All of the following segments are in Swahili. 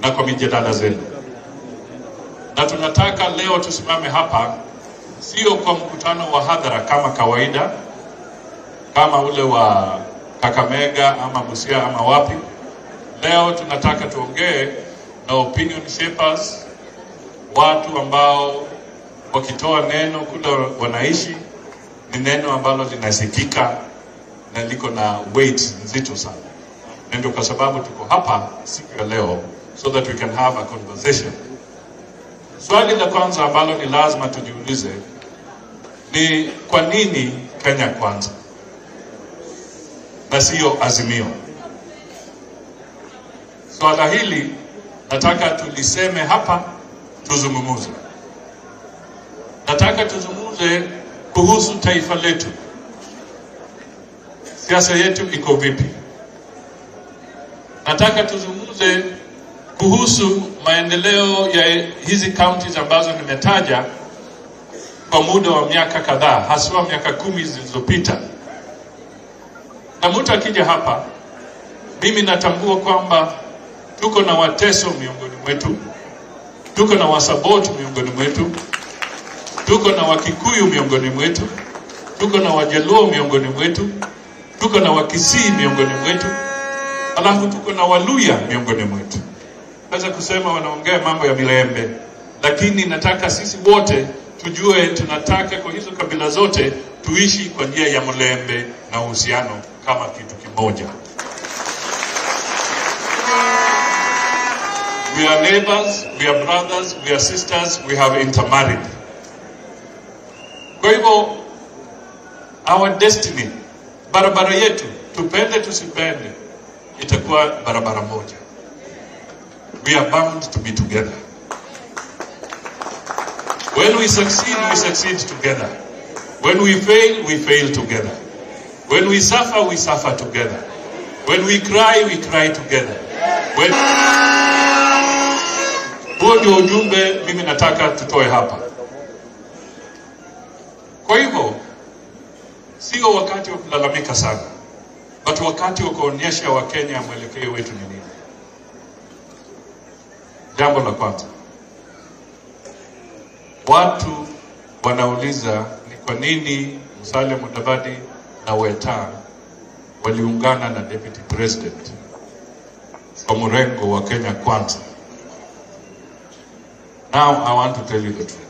na kwa mijadala zenu. Na tunataka leo tusimame hapa, sio kwa mkutano wa hadhara kama kawaida, kama ule wa Kakamega ama Musalia ama wapi. Leo tunataka tuongee na opinion shapers, watu ambao wakitoa neno kule wanaishi ni neno ambalo linasikika na liko na weight nzito sana. Ndio kwa sababu tuko hapa siku ya leo, so that we can have a conversation. Swali la kwanza ambalo ni lazima tujiulize ni kwa nini Kenya kwanza na sio Azimio? Swala hili nataka tuliseme hapa, tuzungumuze. Nataka tuzungumuze kuhusu taifa letu. Siasa yetu iko vipi? Nataka tuzungumuze kuhusu maendeleo ya hizi counties ambazo nimetaja kwa muda wa miaka kadhaa, haswa miaka 10 zilizopita. Na mtu akija hapa, mimi natambua kwamba tuko na Wateso miongoni mwetu, tuko na Wasabot miongoni mwetu, tuko na Wakikuyu miongoni mwetu, tuko na Wajaluo miongoni mwetu, tuko na Wakisii miongoni mwetu, alafu tuko na Waluya miongoni mwetu. Naweza kusema wanaongea mambo ya milembe, lakini nataka sisi wote tujue tunataka kwa hizo kabila zote tuishi kwa njia ya mlembe na uhusiano kama kitu kimoja. We are neighbors, we are brothers, we are sisters, we have intermarried. Kwa hivyo, our destiny, barabara yetu, tupende tusipende, itakuwa barabara moja. We are bound to be together. When we succeed together. When we fail together. When we suffer together. When we cry together. Huo ndio ujumbe mimi nataka tutoe hapa. Kwa hivyo, sio wakati wa kulalamika sana, but wakati wa kuonyesha Wakenya mwelekeo wetu ni nini. Jambo la kwanza, watu wanauliza ni kwa nini Musalia, Mudavadi na Wetangula waliungana na Deputy President kwa mrengo wa Kenya Kwanza. Now I want to tell you the truth.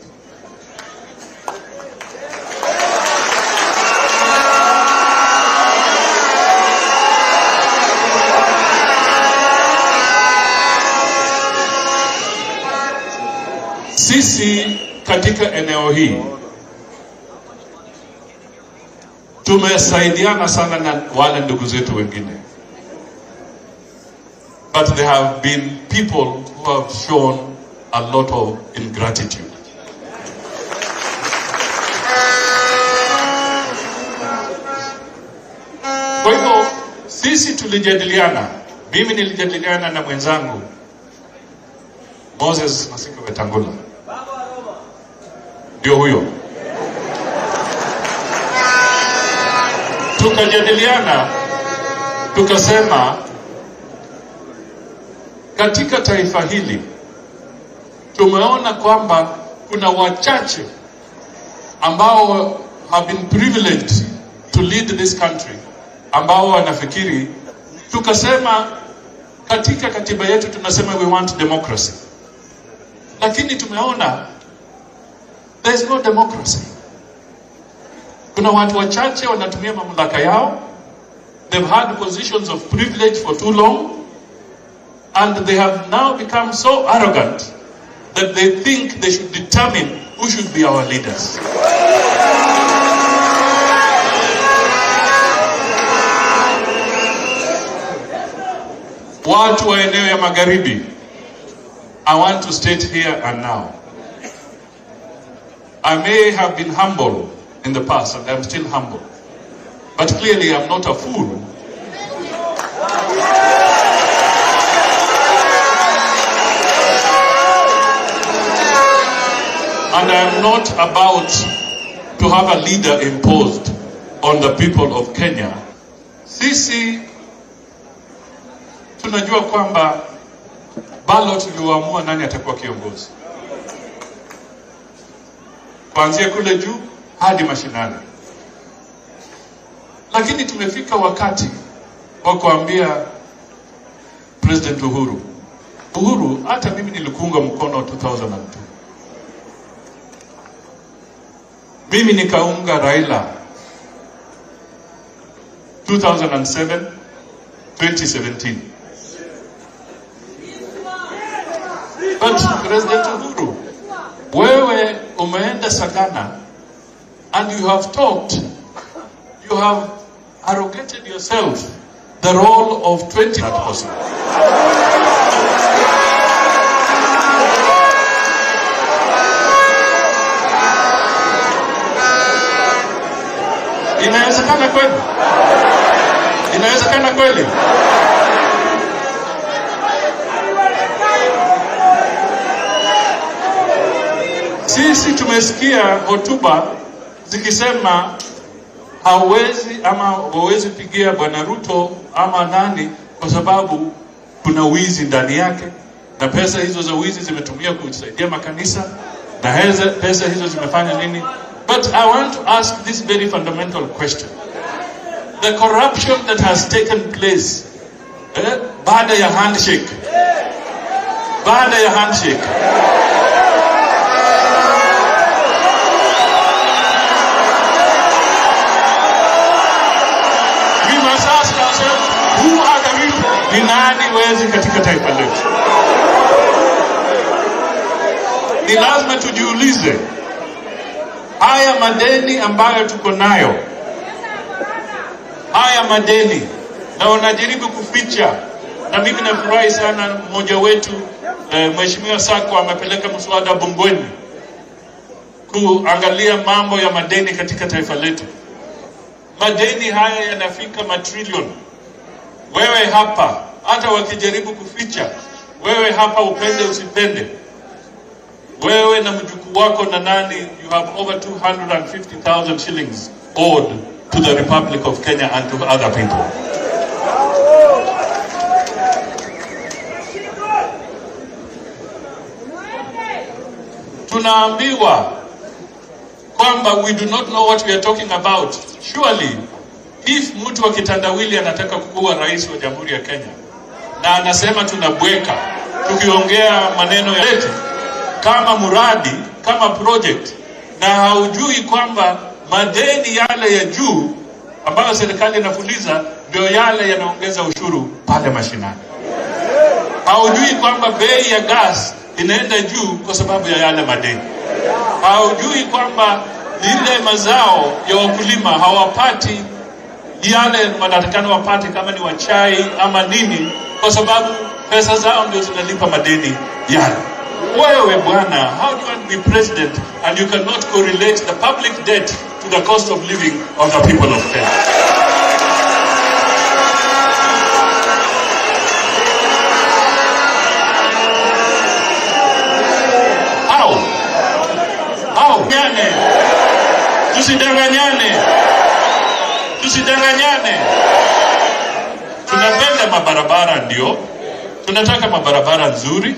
Sisi katika eneo hii tumesaidiana sana na wale ndugu zetu wengine, but there have been people who have shown a lot of ingratitude. Kwa hivyo sisi tulijadiliana, mimi nilijadiliana na mwenzangu Moses Wetangula, ndio huyo. Tukajadiliana, tukasema katika taifa hili tumeona kwamba kuna wachache ambao have been privileged to lead this country, ambao wanafikiri. Tukasema katika katiba yetu tunasema we want democracy, lakini tumeona there is no democracy. Kuna watu wachache wanatumia mamlaka yao, they've had positions of privilege for too long, and they have now become so arrogant that they think they should determine who should be our leaders. Watu wa eneo ya magharibi, I want to state here and now, I may have been humble in the past, and I'm still humble, but clearly I'm not a fool. And I'm not about to have a leader imposed on the people of Kenya. Sisi tunajua kwamba ballot ndio huamua nani atakuwa kiongozi, kuanzia kule juu hadi mashinani. Lakini tumefika wakati wa kuambia President Uhuru, hata mimi nilikuunga mkono 2002. Mimi nikaunga Raila 2007, 2017. But President Uhuru, wewe umeenda Sagana and you have talked, you have arrogated yourself the role of 20 not possible. Inawezekana kweli? Inawezekana kweli? Sisi tumesikia hotuba zikisema hawezi pigia Bwana Ruto ama nani kwa sababu kuna wizi ndani yake, na pesa hizo za wizi zimetumia kusaidia makanisa, na pesa hizo zimefanya nini? But I want to ask this very fundamental question. The corruption that has taken place baada ya handshake, we must ask ourselves, who are the real? Ni nani wezi katika taifa letu? Ni lazima tujiulize, haya madeni ambayo tuko nayo, haya madeni na wanajaribu kuficha, na mimi nafurahi sana mmoja wetu Mheshimiwa Sako amepeleka mswada bungeni kuangalia mambo ya madeni katika taifa letu. Madeni haya yanafika matrilioni. Wewe hapa hata wakijaribu kuficha, wewe hapa upende usipende, wewe na mjukuu wako na nani, you have over 250,000 shillings owed to the Republic of Kenya and to other people. Tunaambiwa kwamba we do not know what we are talking about. Surely, if mtu wa kitandawili anataka kuwa rais wa Jamhuri ya Kenya na anasema tunabweka tukiongea maneno ya leti kama muradi, kama project, na haujui kwamba madeni yale ya juu ambayo serikali inafuliza ndio yale yanaongeza ushuru pale mashinani. Haujui kwamba bei ya gas inaenda juu kwa sababu ya yale madeni. Haujui kwamba ile mazao ya wakulima hawapati yale wanatakana wapate, kama ni wachai ama nini, kwa sababu pesa zao ndio zinalipa madeni yale. Wewe bwana, how do you want to be president and you cannot correlate the public debt to the cost of living of the people of Kenya? Tusidanganyane. Tunapenda mabarabara ndio. Tunataka mabarabara nzuri.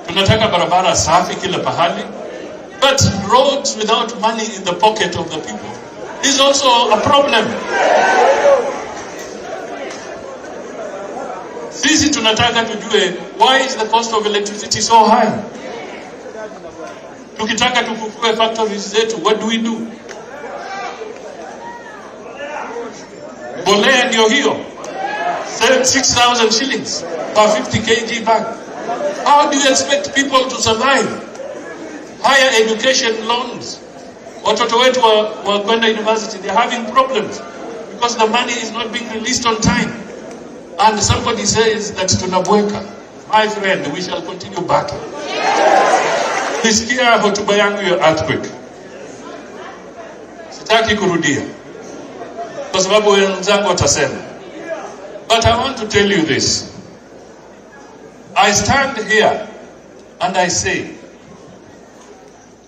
Tunataka barabara safi kila pahali. But roads without money in the pocket of the people is also a problem. Sisi tunataka tujue, why is the cost of electricity so high? Tukitaka tukufue factories zetu, what do we do? Bolea ndio hiyo, 6,000 shillings per 50 kg bag. How do you expect people to survive? Higher education loans. Watoto wetu wa kwenda university, they're having problems because the money is not being released on time. And somebody says that tunabweka. My friend, we shall continue battling. Nisikia hotuba yangu ya earthquake. Sitaki kurudia kwa sababu wenzangu watasema. But I want to tell you this. I stand here and I say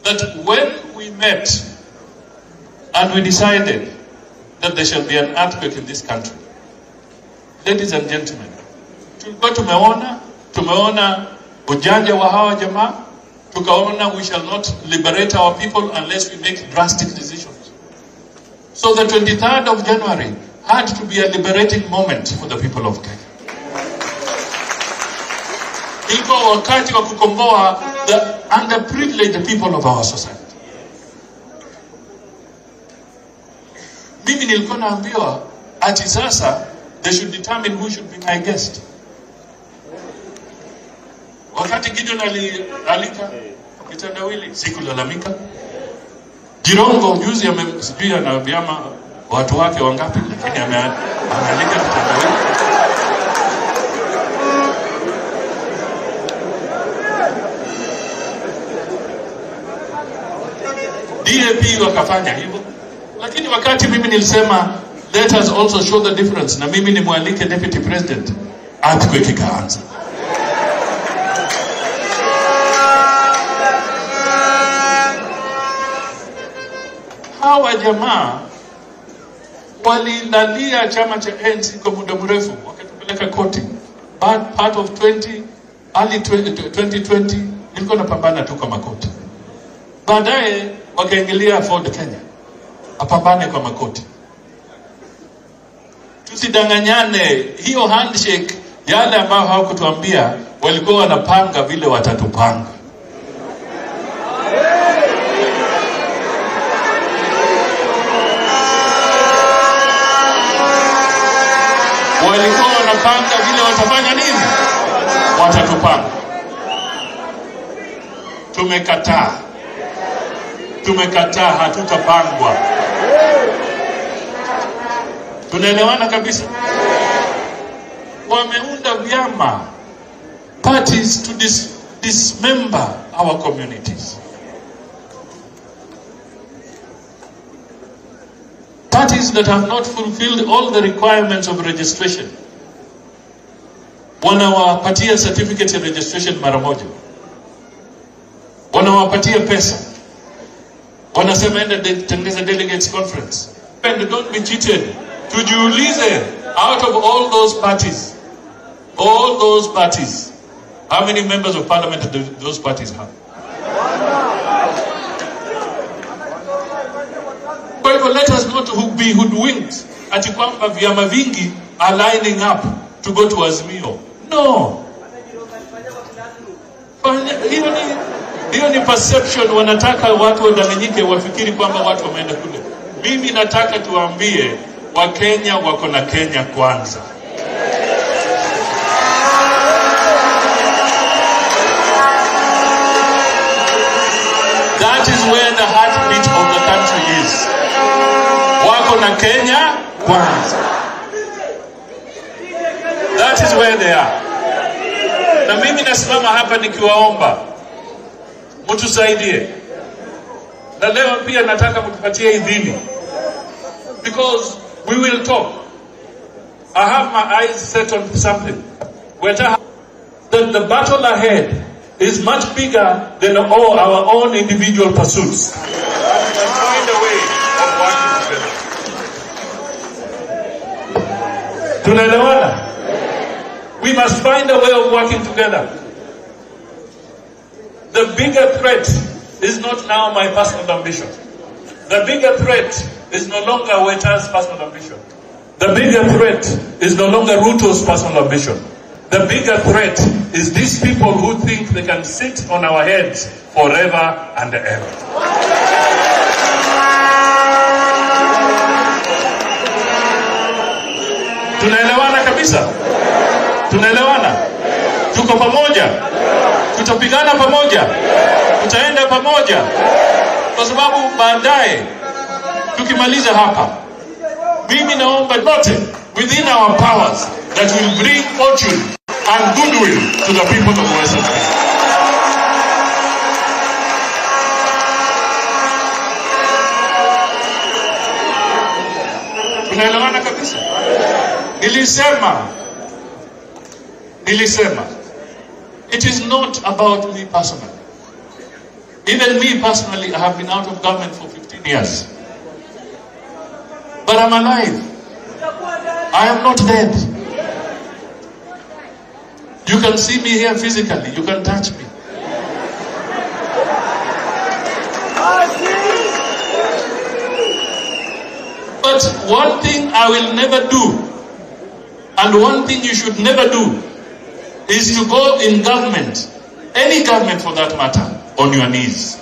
that when we met and we decided that there shall be an earthquake in this country, ladies and gentlemen, tulikuwa tumeona ujanja wa hawa jamaa, tukaona we shall not liberate our people unless we make drastic decisions. So the 23rd of January had to be a liberating moment for the people of Kenya. Ilikuwa wakati wa kukomboa the underprivileged people of our society. Mimi nilikuwa naambiwa ati sasa they should determine who should be my guest. Wakati Gideon alika kitandawili, sikulalamika. Jirongo juzi sijui anaambiama watu wake wangapi, lakini amealika kitandawili. DAP wakafanya hivyo. Lakini wakati mimi nilisema let us also show the difference, na mimi ni mwalike deputy president, earthquake ikaanza. Hawa jamaa walilalia chama cha ANC kwa muda mrefu, wakatupeleka koti. Part of early 2020 nilikuwa napambana tu kwa makoti. Baadaye wakaingilia Ford Kenya, apambane kwa makoti. Tusidanganyane, hiyo handshake, yale ambao hawakutuambia walikuwa wanapanga vile watatupanga. Walikuwa wanapanga vile watafanya nini? Watatupanga. Tumekataa, hatutapangwa. Tunaelewana kabisa. Wameunda vyama, parties to dismember our communities. Parties that have not fulfilled all the requirements of registration, wanawapatia certificate of registration mara moja, wanawapatia pesa, wanasema enda tengeneza delegates conference. And don't be cheated. Tujiulize, out of all those parties, how many members of parliament do those parties have? Kwa hivyo let us not be hoodwinked ati kwamba vyama vingi are lining up to go to Azimio. No. Hiyo ni perception, wanataka watu wadanganyike wafikiri kwamba watu wameenda kule. Mimi nataka tuambie Wakenya wako na Kenya kwanza. That is where the heartbeat of the country is. Wako na Kenya kwanza. That is where they are. Na mimi nasimama hapa nikiwaomba mtusaidie. Na leo pia nataka mtupatie idhini, because we will talk. I have my eyes set on something. The battle ahead is much bigger than all our own individual pursuits. Find a way of working together. Tunaelewana? We must find a way of working together. The bigger threat is not now my personal ambition. The bigger threat is no longer Weta's personal ambition. The bigger threat is no longer Ruto's personal ambition. The bigger threat is these people who think they can sit on our heads forever and ever. Tunaelewana kabisa? Tunaelewana? Tuko pamoja? Tutapigana pamoja? Tutaenda pamoja? Kwa sababu baadaye tukimaliza hapa, mimi naomba yote within our powers that will bring fortune and goodwill to the people of Western Kenya. Tunaelewana kabisa? Nilisema, it is not about me personally. Even me personally, I have been out of government for 15 years. But I'm alive. I am not dead. You can see me here physically. You can touch me. But one thing I will never do, and one thing you should never do, is to go in government, any government for that matter, on your knees.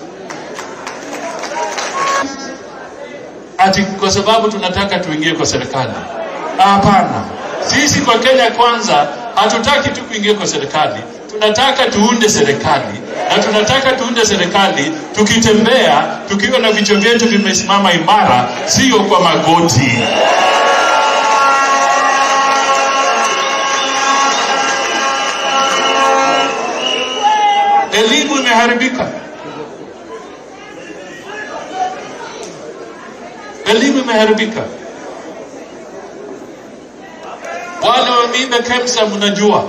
Ati kwa sababu tunataka tuingie kwa serikali. Hapana. Sisi kwa Kenya Kwanza hatutaki tu kuingia kwa serikali. Tunataka tuunde serikali. Na tunataka tuunde serikali tukitembea, tukiwa na vichwa vyetu vimesimama imara, sio kwa magoti. Elimu imeharibika. Elimu imeharibika. Wale wameiba KEMSA mnajua.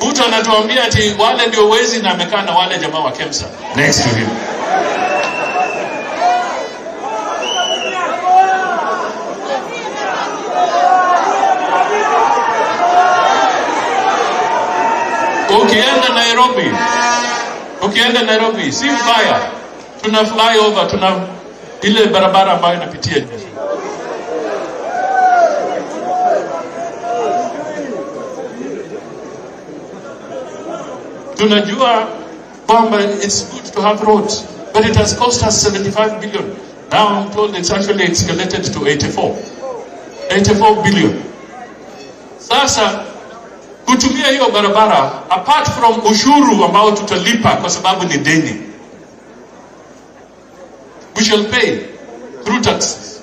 Mtu anatuambia ati wale ndio wezi na amekaa na wale jamaa wa KEMSA next to him. Ukienda Nairobi, si mbaya. Tuna flyover, tuna ile barabara ambayo inapitia nje. Tunajua kwamba it's good to have roads, but it has cost us 75 billion. Now I'm told it's actually escalated to 84 billion. Sasa kutumia hiyo barabara, apart from ushuru ambao tutalipa kwa sababu ni deni, we shall pay through taxes.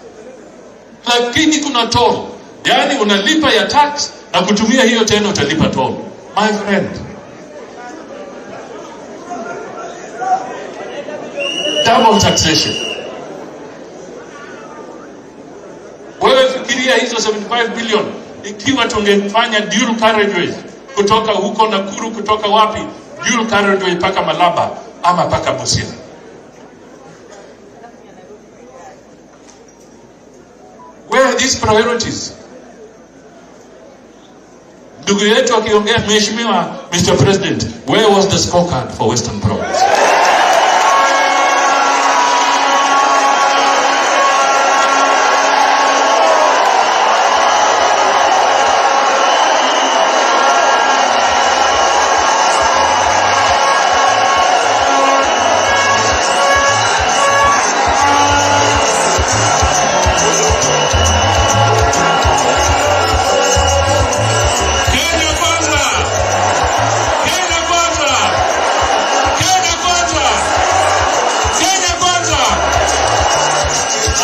Lakini kuna toll, yani unalipa ya tax na kutumia hiyo tena utalipa toll. My friend, double taxation. Wewe fikiria hizo 75 billion ikiwa tungefanya dual carriageways kutoka huko Nakuru, kutoka wapi, dual carriageway paka Malaba ama paka Busia. Where are these priorities? Ndugu yetu akiongea, Mheshimiwa Mr. President, where was the scorecard for Western Province?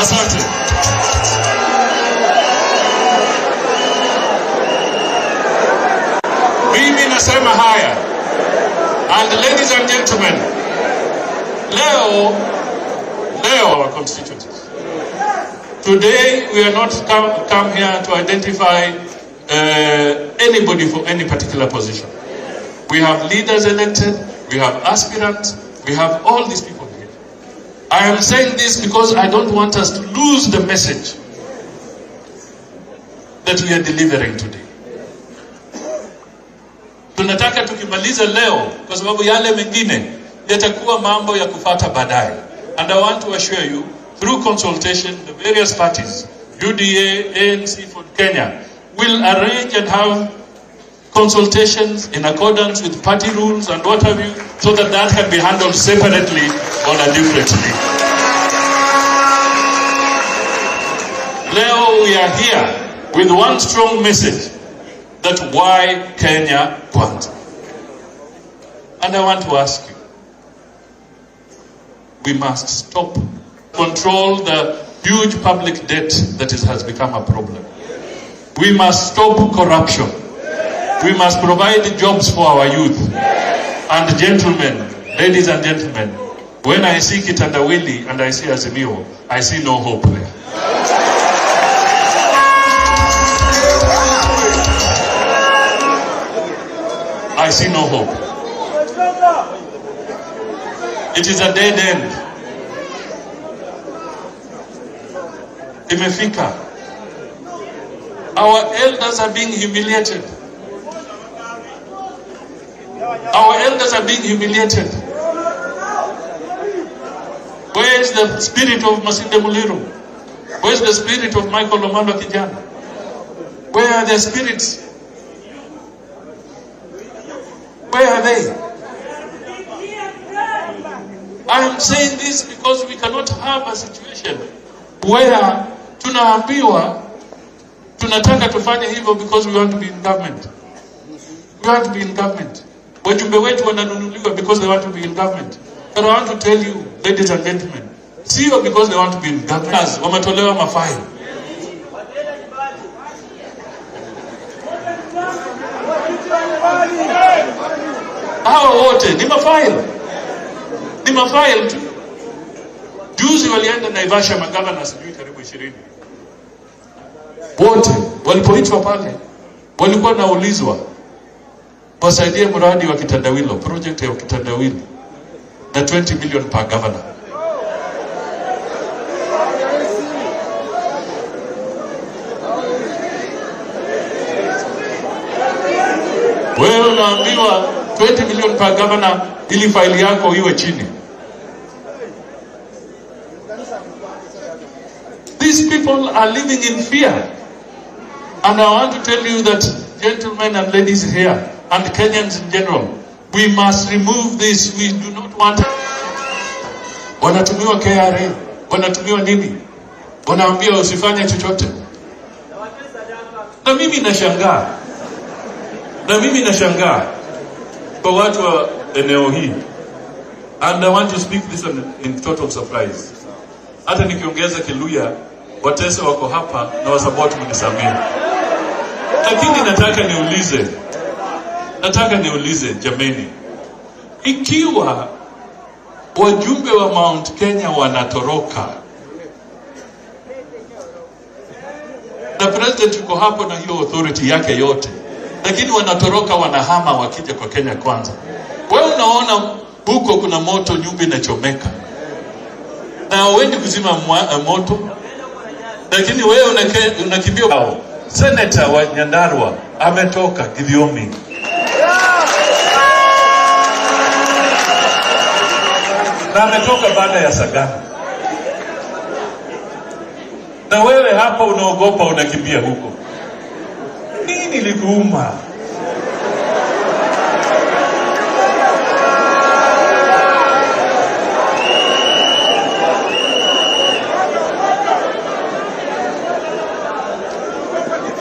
Asante. Mimi nasema haya. And ladies and gentlemen, leo our constituencies. Today we are not come here to identify anybody for any particular position. We have leaders elected, we have aspirants, we have all these people. I am saying this because I don't want us to lose the message that we are delivering today. Tunataka tukimaliza leo kwa sababu yale mengine yatakuwa mambo ya kufuata baadaye. And I want to assure you, through consultation, the various parties, UDA, ANC for Kenya, will arrange and have consultations in accordance with party rules and what have you, so that that can be handled separately or differently. Leo we are here with one strong message, that why Kenya Kwanza. And I want to ask you, we must stop, control the huge public debt that has become a problem. We must stop corruption. We must provide jobs for our youth. And gentlemen, ladies and gentlemen, when I see Kitandawili and I see Azimio, I see no hope there. I see no hope. It is a dead end. Imefika. Our elders are being humiliated. Our elders are being humiliated. Where is the spirit of Masinde Muliro? Where is the spirit of Michael Lomando Kijana? Where are their spirits? Where are they? I am saying this because we cannot have a situation where tunaambiwa tunataka tufanye hivyo because we want to be in government. We want to be in government. Wajumbe wetu wananunuliwa because they want to be in government. But I want to tell you, ladies and gentlemen, sio because they want to be in government. Wametolewa mafaili. Hawa wote ni mafaili. Ni mafaili tu. Juzi walienda Naivasha magavana sijui karibu 20. Wote walipoitwa pale walikuwa naulizwa wasaidie mradi wa kitandawilo, project ya kitandawilo na 20 million per governor. Wewe unaambiwa 20 million per governor ili faili yako iwe chini. These people are living in fear. And I want to tell you that, gentlemen and ladies here, and Kenyans in general, we must remove this. We do not want. Wanatumiwa KRA, wanatumiwa nini? Wanaambia usifanye chochote. Na mimi nashangaa kwa watu wa eneo hii. And I want to speak this in total surprise. Hata nikiongeza Kiluya, watesa wako hapa na wasaboti mnisamee. Lakini nataka niulize jameni, ikiwa wajumbe wa Mount Kenya wanatoroka na president yuko hapo na hiyo authority yake yote, lakini wanatoroka wanahama wakija kwa Kenya Kwanza, wewe unaona huko kuna moto, nyumba inachomeka na wewe kuzima moto, lakini wewe unakimbia. Senator wa Nyandarua ametoka Githiomi. Na ametoka baada ya Sagana. Na wewe hapa unaogopa, unakimbia huko. Nini likuuma?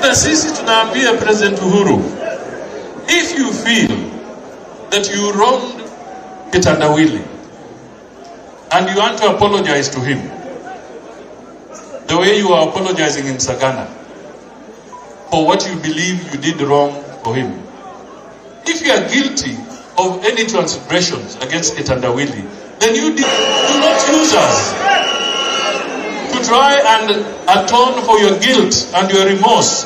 Na sisi tunaambia President Uhuru, if you feel that you wronged Kitandawili and you want to apologize to him the way you are apologizing in Sagana for what you believe you did wrong for him, if you are guilty of any transgressions against Kitandawili, then you do not use us to try and atone for your guilt and your remorse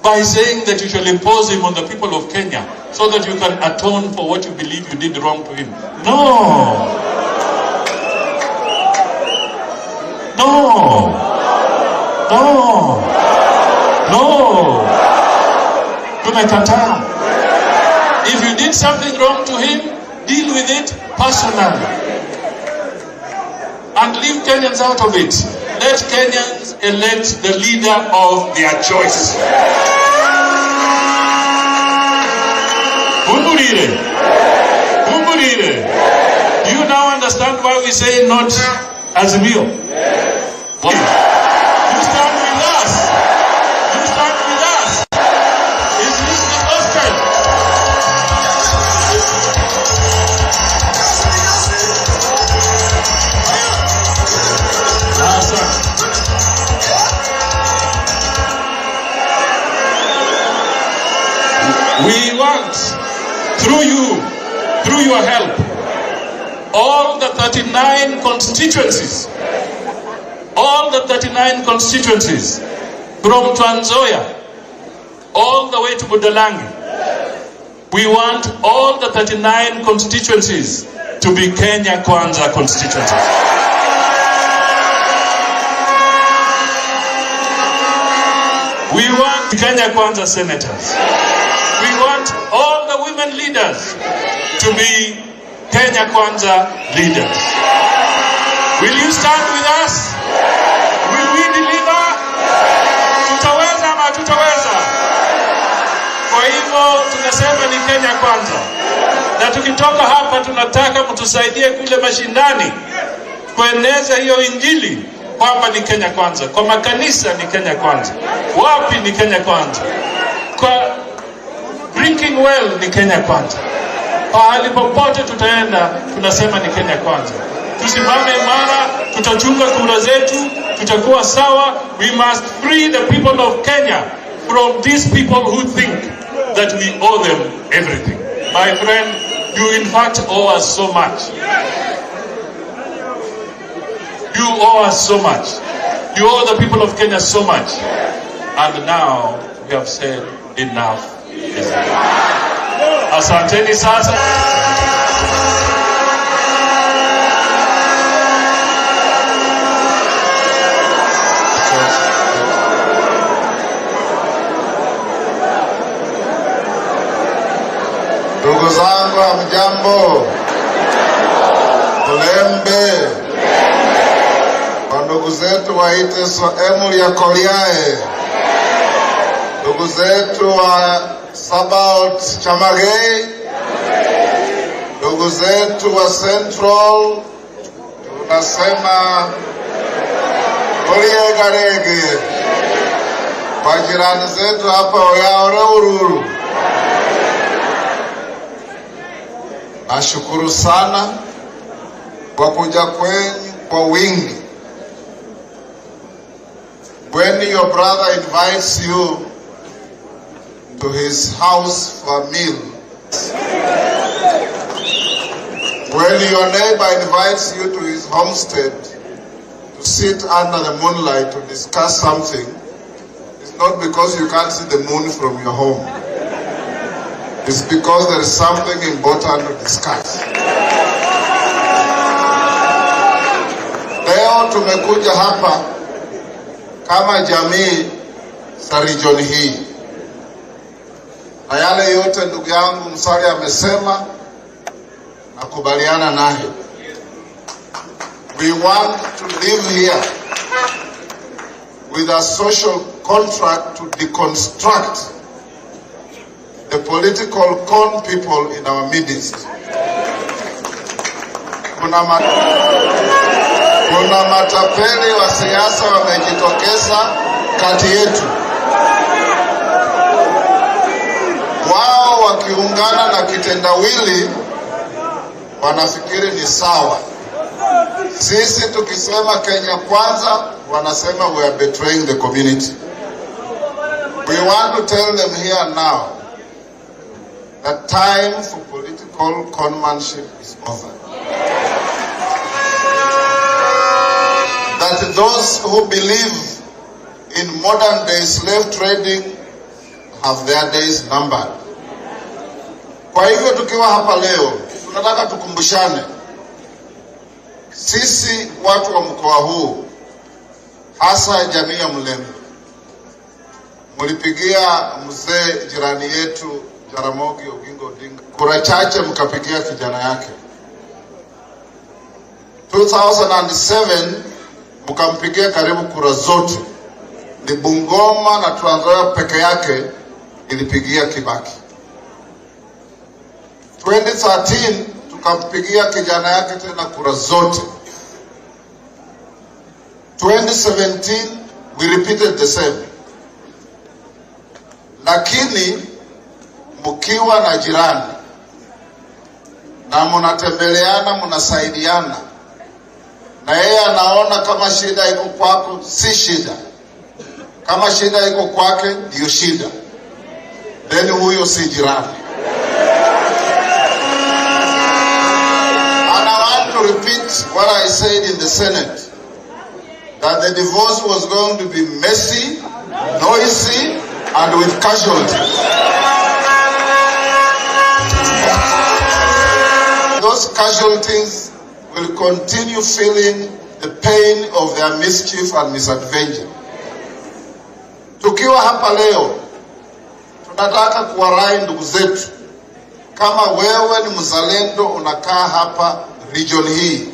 by saying that you shall impose him on the people of Kenya so that you can atone for what you believe you did wrong to him. No. Tumekataa. If you did something wrong to him, deal with it personally and leave Kenyans out of it. Let Kenyans elect the leader of their choice. Do you now understand why we say not Azimio? You stand with us. You stand with us. Is this the gospel? We want, through your help, all the 39 constituencies, from Trans Nzoia all the way to Budalangi, we want all the 39 constituencies to be Kenya Kwanza constituencies. We want Kenya Kwanza senators. We want all the women leaders leaders to be Kenya Kwanza leaders. Will you stand with us? Will we deliver? Tutaweza ama tutaweza? Kwa hivyo tunasema ni Kenya Kwanza. Na tukitoka hapa tunataka mtusaidie kule mashinani kueneza hiyo injili kwamba ni Kenya Kwanza. Kwa makanisa ni Kenya Kwanza. Wapi ni Kenya Kwanza? Kwa drinking well ni Kenya Kwanza. Pahali popote tutaenda tunasema ni Kenya Kwanza. Tusimame imara, tutachunga kura zetu, tutakuwa sawa. We must free the people of Kenya from these people who think that we owe them everything. My friend, you in fact owe us so much. You owe us so much. You owe the people of Kenya so much. And now we have said enough is enough. Asanteni sasa. Ndugu zangu, hamjambo? Ulembe. Kwa ndugu zetu waite Soemu ya Koliae. Ndugu zetu wa Sabaot Chamagei. Ndugu zetu wa Central tunasema Oliegarege. Kwa jirani zetu hapa Oyaore Ururu. Nashukuru sana kwa kuja kwenyu kwa wingi. When your brother invites you to his house for a meal, when your neighbor invites you to his homestead to sit under the moonlight to discuss something, it's not because you can't see the moon from your home. It's because there is something important to discuss. Leo tumekuja hapa kama jamii za region hii. Na yale yote ndugu yangu Musalia amesema, nakubaliana naye. We want to live here with a social contract to deconstruct the political con people in our midst. Kuna matapeli wa siasa wamejitokeza kati yetu. Wao wakiungana na kitendawili wanafikiri ni sawa. Sisi tukisema Kenya Kwanza wanasema we are betraying the community. We want to tell them here now that time for political conmanship is over. That those who believe in modern day slave trading have their days numbered. Kwa hivyo tukiwa hapa leo, tunataka tukumbushane. Sisi watu wa mkoa huu, hasa jamii ya Mlembe, mulipigia mzee jirani yetu Jaramogi Oginga Odinga kura chache, mkapigia kijana yake. 2007 mkampigia karibu kura zote. Ni Bungoma na Trans Nzoia peke yake ilipigia Kibaki. 2013 tukampigia kijana yake tena kura zote. 2017 we repeated the same. Lakini mkiwa na jirani na mnatembeleana, mnasaidiana, na yeye anaona kama shida iko kwako si shida, kama shida iko kwake ndio shida, then huyo si jirani. And I want to repeat what I said in the Senate, that the divorce was going to be messy, noisy, and with casualties. Those casualties will continue feeling the pain of their mischief and misadventure. Tukiwa hapa leo, tunataka kuwarai ndugu zetu kama wewe ni mzalendo unakaa hapa region hii,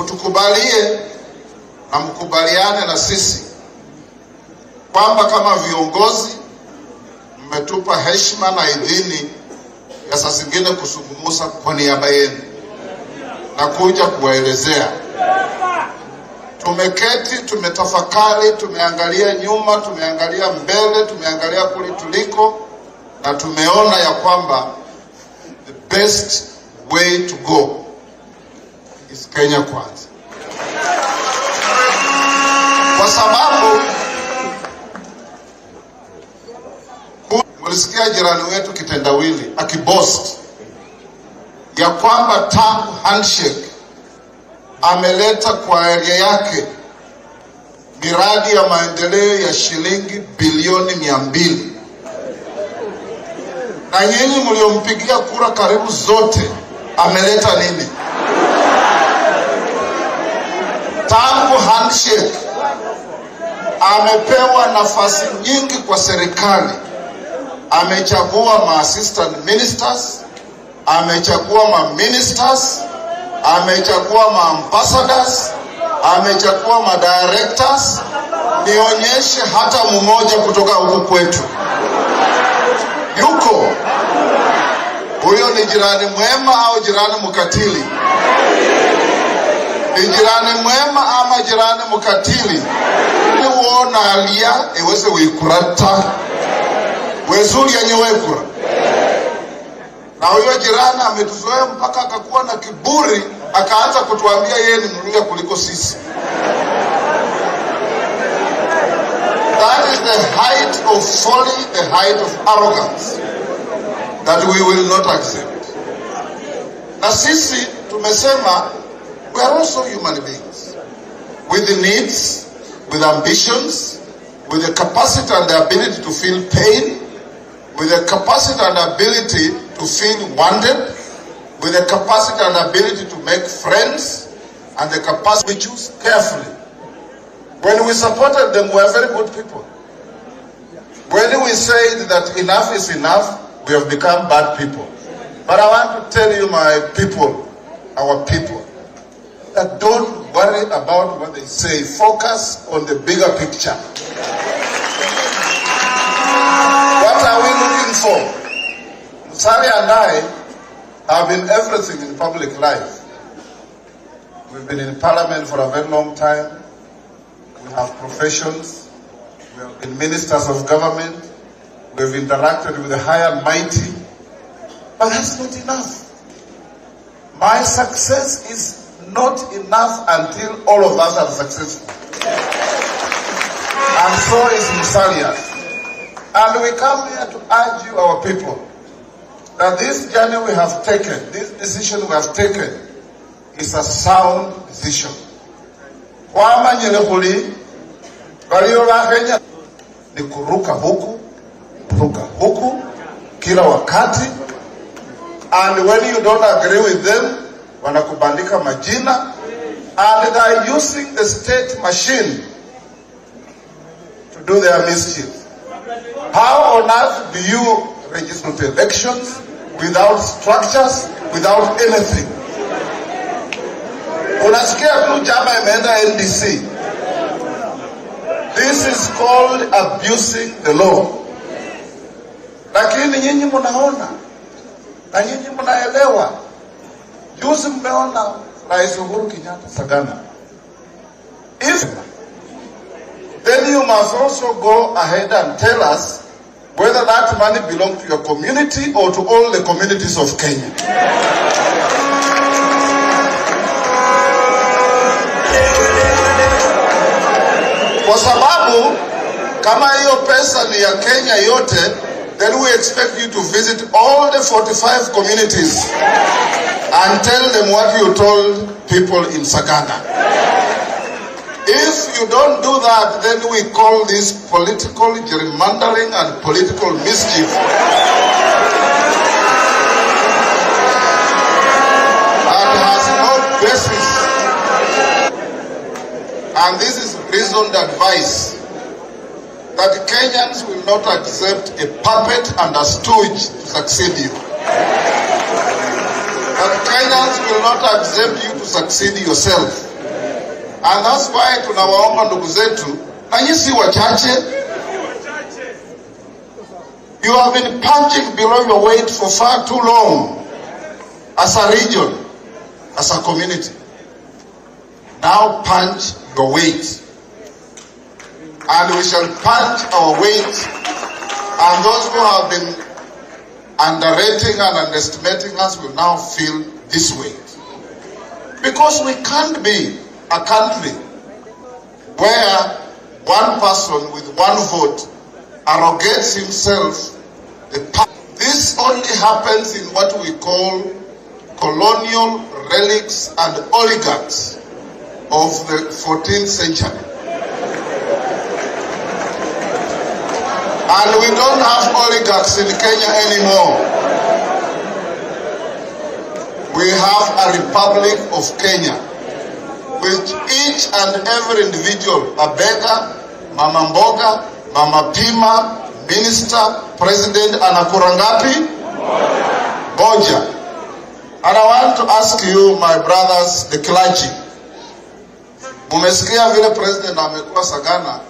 mtukubalie na mkubaliane na sisi kwamba kama viongozi mmetupa heshima na idhini ya saa zingine kuzungumza kwa niaba yenu na kuja kuwaelezea. Tumeketi, tumetafakari, tumeangalia nyuma, tumeangalia mbele, tumeangalia kule tuliko, na tumeona ya kwamba the best way to go is Kenya Kwanza. Kwa sababu mulisikia jirani wetu kitendawili akiboast ya kwamba tangu handshake ameleta kwa area yake miradi ya maendeleo ya shilingi bilioni 200. Na nyinyi mliompigia kura karibu zote ameleta nini? Tangu handshake amepewa nafasi nyingi kwa serikali. Amechagua ma assistant ministers, amechagua ma ministers, amechagua ma ambassadors, amechagua ma directors. Nionyeshe hata mmoja kutoka huku kwetu yuko. Huyo ni jirani mwema au jirani mkatili? Ni jirani mwema ama jirani mkatili? Ni uona alia eweze wikurata wezuri ya nyewekura. Na huyo jirani ametuzoea mpaka akakuwa na kiburi, akaanza kutuambia yeye ni mluya kuliko sisi. That is the height of folly, the height of arrogance that we will not accept. Na sisi tumesema we are also human beings with the needs, with ambitions, with the capacity and the ability to feel pain, with the capacity and ability to feel wanted, with the capacity and ability to make friends, and the capacity we choose carefully. When we supported them, we were very good people. When we said that enough is enough, we have become bad people. But I want to tell you, my people, our people, that don't worry about what they say. Focus on the bigger picture. What are we looking for? Musalia and I have been everything in public life. We've been in parliament for a very long time. We have professions. We have been ministers of government. We've interacted with the high and mighty. But that's not enough. My success is not enough until all of us are successful. And so is Musalia. And we come here to urge you, our people, that this journey we have taken, this decision we have taken, is a sound decision. Kwama nyelekuli, waliola Kenya ni kuruka huku, kila wakati. And when you don't agree with them, wanakubandika majina, and they are using the state machine to do their mischief. How on earth do you register to elections without structures, without anything? Unasikia tu chama imeenda NDC. This is called abusing the law. Lakini nyinyi mnaona na nyinyi mnaelewa. Juzi mmeona Rais Uhuru Kenyatta Sagana. If then you must also go ahead and tell us whether that money belongs to your community or to all the communities of Kenya. Kwa sababu kama hiyo pesa ni ya Kenya yote, then we expect you to visit all the 45 communities and tell them what you told people in Sagana. If you don't do that, then we call this political gerrymandering and political mischief. And has no basis. And this is reasoned advice that Kenyans will not accept a puppet and a stooge to succeed you. That Kenyans will not accept you to succeed yourself. And that's why tunawaomba ndugu zetu, na nyinyi si wachache. You have been punching below your weight for far too long as a region, as a community. Now punch your weight. And we shall punch our weight. And those who have been underrating and underestimating us will now feel this weight. Because we can't be a country where one person with one vote arrogates himself the power. This only happens in what we call colonial relics and oligarchs of the 14th century. And we don't have oligarchs in Kenya anymore. We have a Republic of Kenya, with each and every individual, a beggar, mama mboga, mama pima, minister, president, anakura ngapi? Moja. And I want to ask you, my brothers, the clergy, mumesikia vile president amekuwa Sagana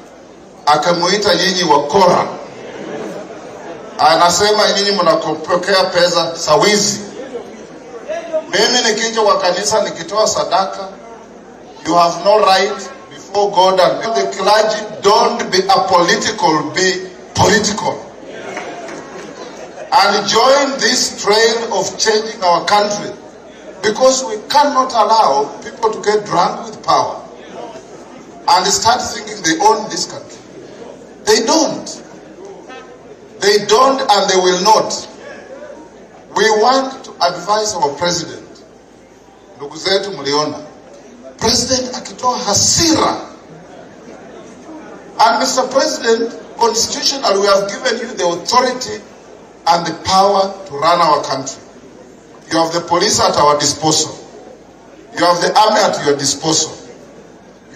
akamuita nyinyi wakora. Anasema nyinyi mnakopokea pesa sawizi. Mimi nikija kwa kanisa nikitoa sadaka, you have no right before God and the clergy. Don't be apolitical, be political. And join this train of changing our country, because we cannot allow people to get drunk with power and start thinking they own this country. They don't. They don't, and they will not. We want to advise our president. Ndugu zetu mliona president akitoa hasira. And Mr. President, constitutionally we have given you the authority and the power to run our country. You have the police at our disposal. You have the army at your disposal.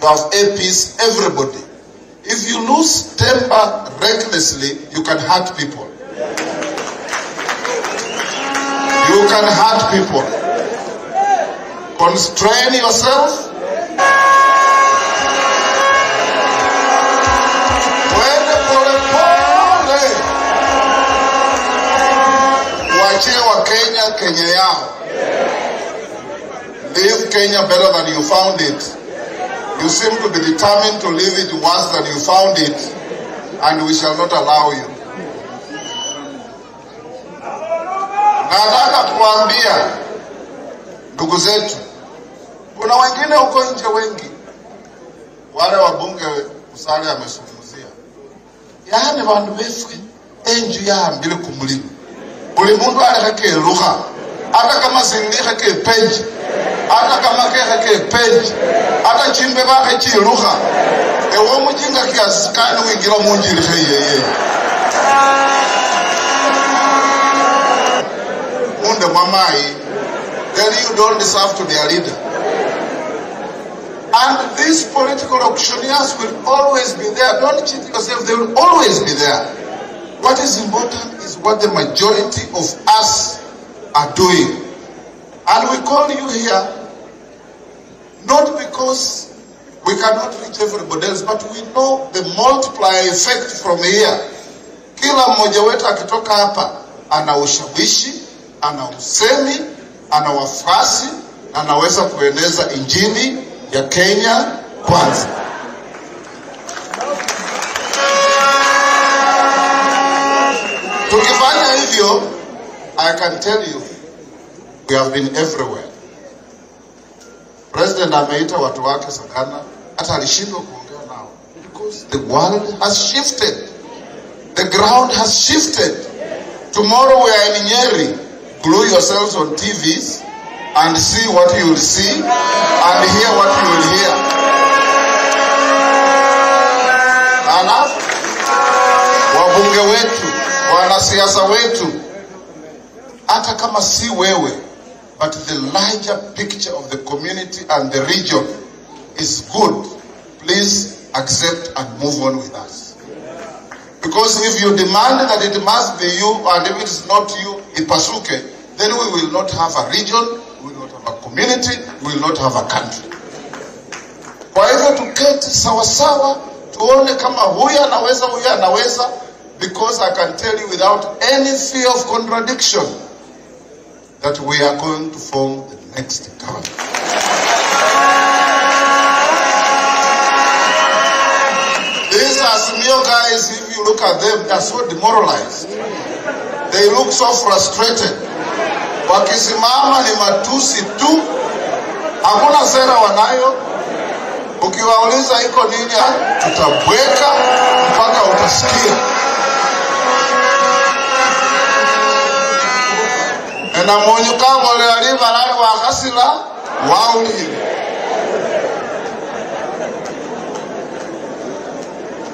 You have APs, everybody. If you lose temper recklessly, you can hurt people. You can hurt people. Constrain yourself. Wachie wa Kenya, Kenya yao. Leave Kenya better than you found it. You seem to be determined to leave it worse than you found it, and we shall not allow you. Nataka kuambia ndugu zetu, kuna wengine huko nje wengi, wale wabunge Musalia amesungumzia, yaani bandu befwe enju ya mbili kumulima. Buli mundu alihake lugha, hata kama sindihake page, hata kama kehake page, hata chimbe bake chi lugha. Ewo mujinga kiasikani wingira munjiri yeye. Munde mamai, then you don't deserve to be a leader. And these political auctioneers will always be there. Don't cheat yourself, they will always be there. What is important is what the majority of us are doing. And we call you here, not because we cannot reach everybody else, but we know the multiplier effect from here. Kila mmoja wetu akitoka hapa, ana ushawishi, ana usemi, ana wafuasi, anaweza kueneza injili ya Kenya kwanza. Tukifanya hivyo, I can tell you, we have been everywhere. President ameita watu wake Sagana, hata alishindwa kuongea nao. Because the world has shifted. The ground has shifted. Tomorrow we are in Nyeri. Glue yourselves on TVs and see what you will see and hear what you will hear. Alafu wabunge wetu, wanasiasa wetu, hata kama si wewe, but the larger picture of the community and the region is good. Please accept and move on with us. Because if you demand that it must be you, and if it is not you, ipasuke, then we will not have a region, we will not have a community, we will not have a country. Kwa hivyo tuketi sawasawa, tuone kama huyu anaweza, because I can tell you without any fear of contradiction that we are going to form the next government. These Azimio guys, if you look at them, they are so demoralized. They look so frustrated. Wakisimama ni matusi tu. Hakuna sera wanayo. Ukiwauliza iko nini, tutabweka mpaka utasikia. Na monyuka mole aliva lali wakasila wauli.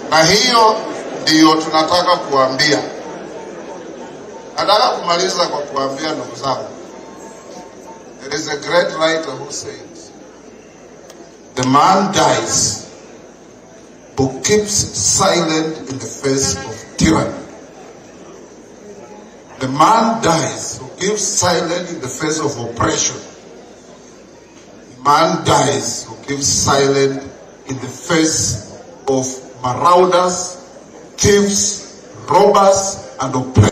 Na hiyo ndiyo tunataka kuambia. Nataka kumaliza kwa kuambia ndugu zangu. There is a great writer who says, the man dies who keeps silent in the face of tyranny. The man dies who keeps silent in the face of oppression. The man dies who keeps silent in the face of marauders, thieves, robbers, and oppressors.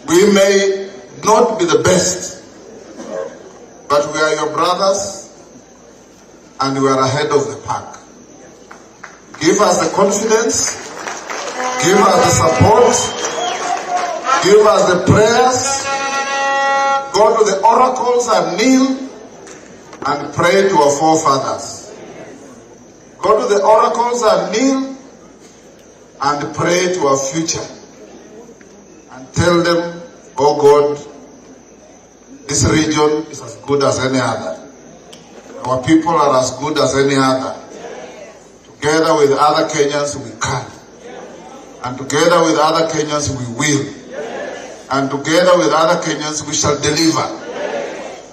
We may not be the best, but we are your brothers, and we are ahead of the pack. Give us the confidence, give us the support, give us the prayers, go to the oracles and kneel and pray to our forefathers. Go to the oracles and kneel and pray to our future. And tell them, oh God, this region is as good as any other. Our people are as good as any other. Together with other Kenyans we can. And together with other Kenyans we will. And together with other Kenyans we shall deliver.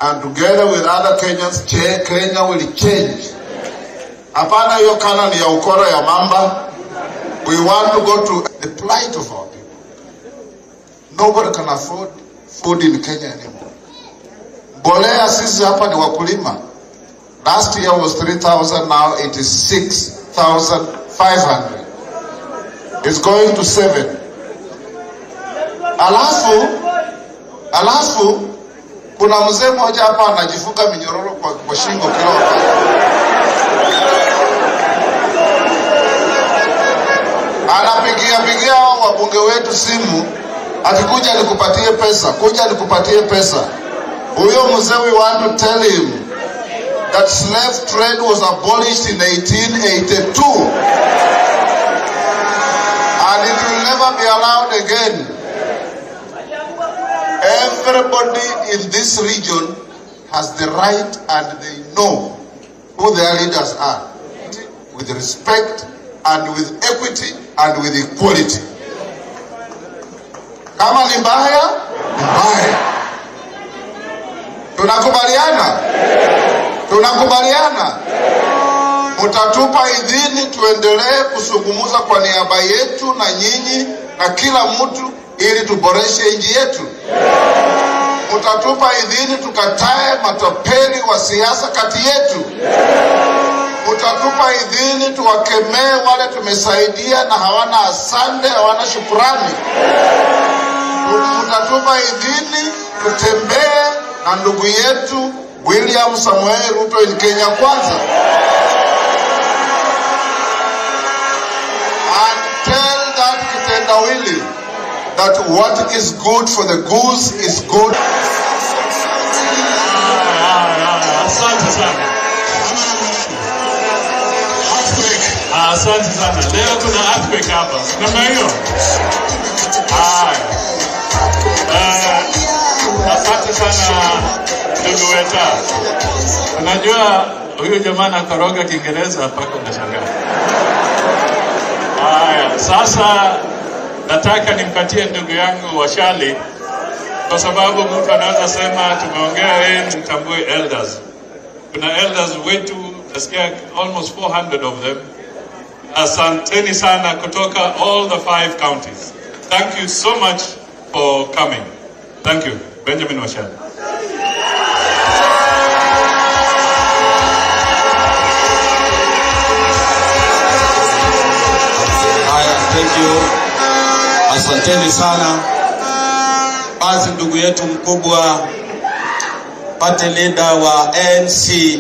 And together with other Kenyans, Kenya will change. Hapana hiyo kana ni ya ukora ya mamba. We want to go to the plight of our people. Nobody can afford food in Kenya anymore. Mbolea sisi hapa ni wakulima. Last year was 3,000, now it is 6,500. It's going to 7. Alafu kuna mzee mmoja hapa anajifunga minyororo kwa shingo kila wakati. Anapigia wabunge wetu simu, akikuja nikupatie pesa, Huyo mzee, we want to tell him that slave trade was abolished in 1882. And it will never be allowed again. Everybody in this region has the right and they know who their leaders are. With respect and with equity and with equality. Kama ni mbaya, ni mbaya. Tunakubaliana? Mutatupa idhini tuendelee kusungumuza kwa niaba yetu na nyinyi na kila mtu ili tuboreshe nchi yetu. Mutatupa idhini tukatae matapeli wa siasa kati yetu. Mutatupa idhini tuwakemee wale tumesaidia na hawana asante, hawana shukrani. Mutatupa idhini tutembee na ndugu yetu William Samuel Ruto in Kenya kwanza. And tell that kitendawili that what is good for the goose is good. Asante sana. Asante sana. Leo kuna earthquake hapa. Kama hiyo. Asante sana ndugu Weta. Unajua huyu jamaa anakoroga Kiingereza mpaka unashangaa. Sasa nataka nimpatie ndugu yangu Washali, kwa sababu mtu anaweza sema tumeongea yeye mtambue elders. Kuna elders wetu, nasikia almost 400 of them. Asanteni sana kutoka all the 5 counties. Thank you so much for coming. Thank you. Benjamin Musalia. Thank you. Asanteni sana. Basi ndugu yetu mkubwa party leader wa ANC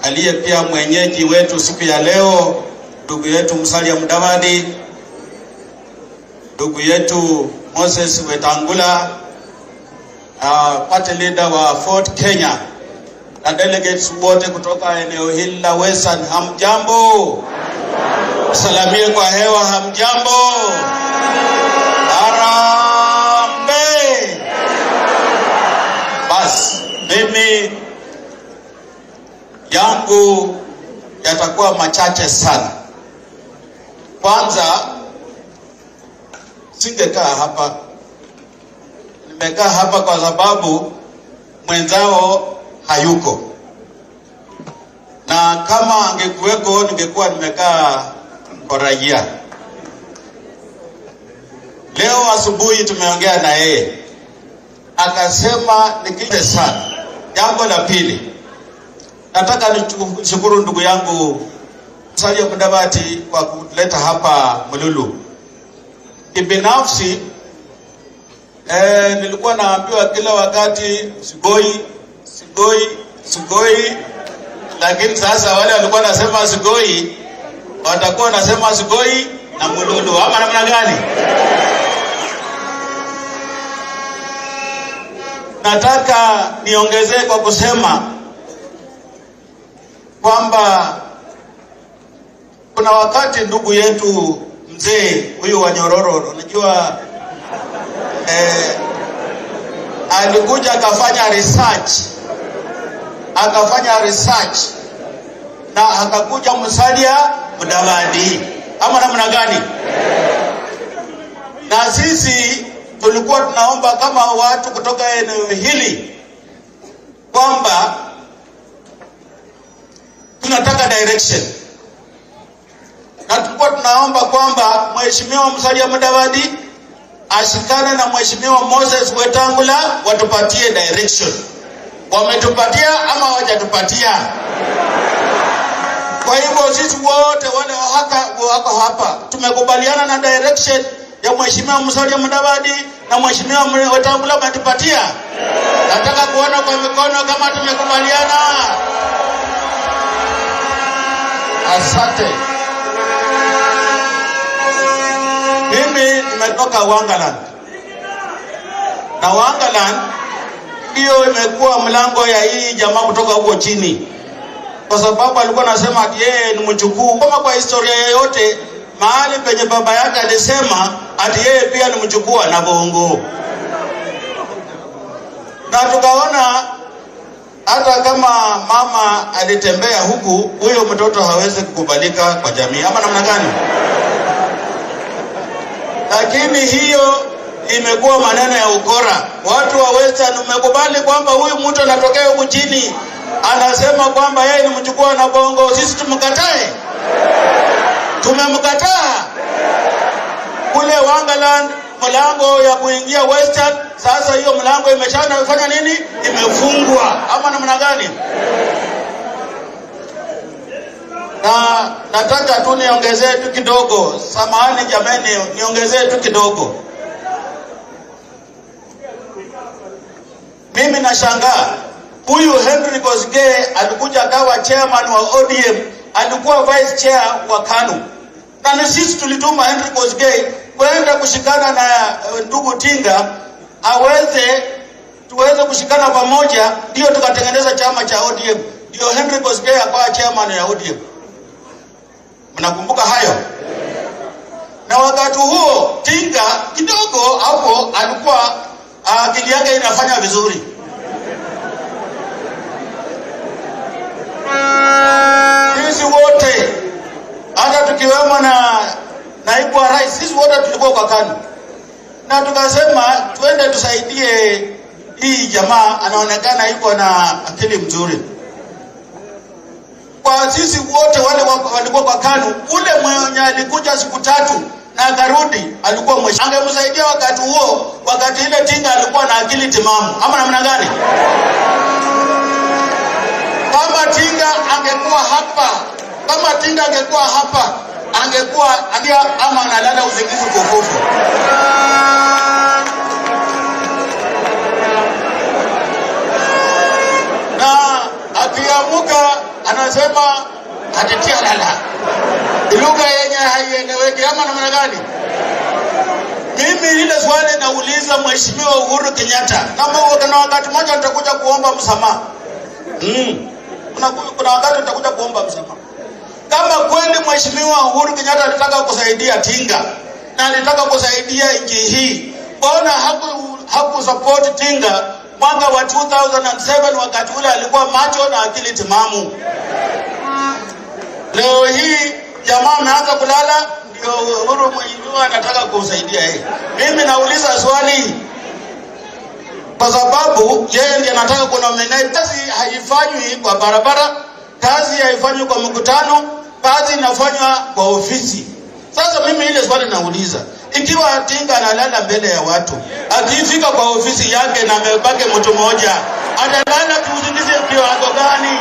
aliye pia mwenyeji wetu siku ya leo, ndugu yetu Musalia Mudavadi, ndugu yetu Moses Wetangula, party leader wa Fort Kenya, na delegates wote kutoka eneo hili la Western, hamjambo? Salamie kwa hewa, hamjambo? Harambee! Basi mimi yangu yatakuwa machache sana. Kwanza, singekaa hapa. Nimekaa hapa kwa sababu mwenzao hayuko, na kama angekuweko ningekuwa nimekaa kwa raia. Leo asubuhi tumeongea na yeye, akasema nikite sana. Jambo la pili, nataka nishukuru ndugu yangu Musalia Mudavadi kwa kuleta hapa Mululu. Kibinafsi nilikuwa naambiwa kila wakati Sugoi, lakini sasa wale walikuwa nasema Sugoi watakuwa nasema Sugoi na Mululu, ama namna gani? Nataka niongezee kwa kusema kwamba kuna wakati ndugu yetu mzee huyu wa Nyororo, unajua alikuja akafanya research na akakuja Musalia Mudavadi, ama namna gani? Na sisi tulikuwa tunaomba kama watu kutoka eneo hili kwamba tunataka direction, na tulikuwa tunaomba kwamba Mheshimiwa Musalia Mudavadi ashikane na Mheshimiwa Moses Wetangula watupatie direction. Wametupatia ama hawajatupatia? Kwa hivyo sisi wote wale wako hapa tumekubaliana na direction ya Mheshimiwa Musalia Mudavadi na Mheshimiwa Wetangula wametupatia. Nataka kuona kwa mikono kama tumekubaliana. Asante. Mimi nimetoka Wangaland, na Wangaland ndio imekuwa mlango ya hii jamaa kutoka huko chini, kwa sababu alikuwa anasema ati yeye ni mjukuu. Kama kwa historia yoyote mahali penye baba yake alisema ati yeye pia ni mjukuu na bongo, na tukaona hata kama mama alitembea huku, huyo mtoto hawezi kukubalika kwa jamii, ama namna gani? Lakini hiyo imekuwa maneno ya ukora. Watu wa Western umekubali kwamba huyu mtu anatokea huku chini anasema kwamba yeye ni mjukuu na bongo. Sisi tumkatae? Tumemkataa. Kule Wangaland mlango ya kuingia Western, sasa hiyo mlango imefanya nini? Imefungwa, ama namna gani? Na nataka tu niongezee tu kidogo. Samahani jamani, niongezee tu kidogo. Mimi nashangaa huyu Henry Kosgei alikuja akawa chairman wa ODM, alikuwa vice chair wa KANU. Na sisi tulituma Henry Kosgei kwenda kushikana na ndugu Tinga tuweze kushikana pamoja, ndio tukatengeneza chama cha ODM. Ndio Henry Kosgei akawa chairman ya ODM. Mnakumbuka hayo? Na wakati huo Tinga kidogo hapo alikuwa akili yake inafanya vizuri. Sisi wote hata tukiwemo na naibu wa rais, sisi wote tulikuwa kwa KANU, na tukasema tuende tusaidie hii jamaa, anaonekana yuko na akili mzuri. kwa sisi wote wale walikuwa kwa KANU, ule mwenye alikuja siku 3 na akarudi alikuwa mheshimiwa. Angemsaidia wakati huo, wakati ile Tinga alikuwa na akili timamu. Ama namna gani? Kama Tinga angekuwa hapa, angekuwa ama analala usingizi kufufu. Na akiamuka anasema hatitia lala. Lugha yenye haieleweki. Ama namna gani? Mimi ile swali nauliza Mheshimiwa Uhuru Kenyatta, kama kuna wakati mmoja nitakuja kuomba msamaha. Kuna wakati nitakuja kuomba msamaha. Kama kweli Mheshimiwa Uhuru Kenyatta alitaka kusaidia Tinga na alitaka kusaidia nchi hii, mbona hakusupport Tinga mwaka wa 2007 wakati ule alikuwa macho na akili timamu? Leo hii jamaa ameanza kulala, ndio Uhuru mwenyewe anataka kusaidia yeye. Mimi nauliza swali kwa sababu yeye ndiye anataka kunominate. Kazi haifanywi kwa barabara, kazi haifanywi kwa mkutano, kazi inafanywa kwa ofisi. Sasa mimi ile swali nauliza, ikiwa Tinga analala mbele ya watu, akifika kwa ofisi yake na amebaki mtu mmoja, atalala kiusingizi kiwango gani?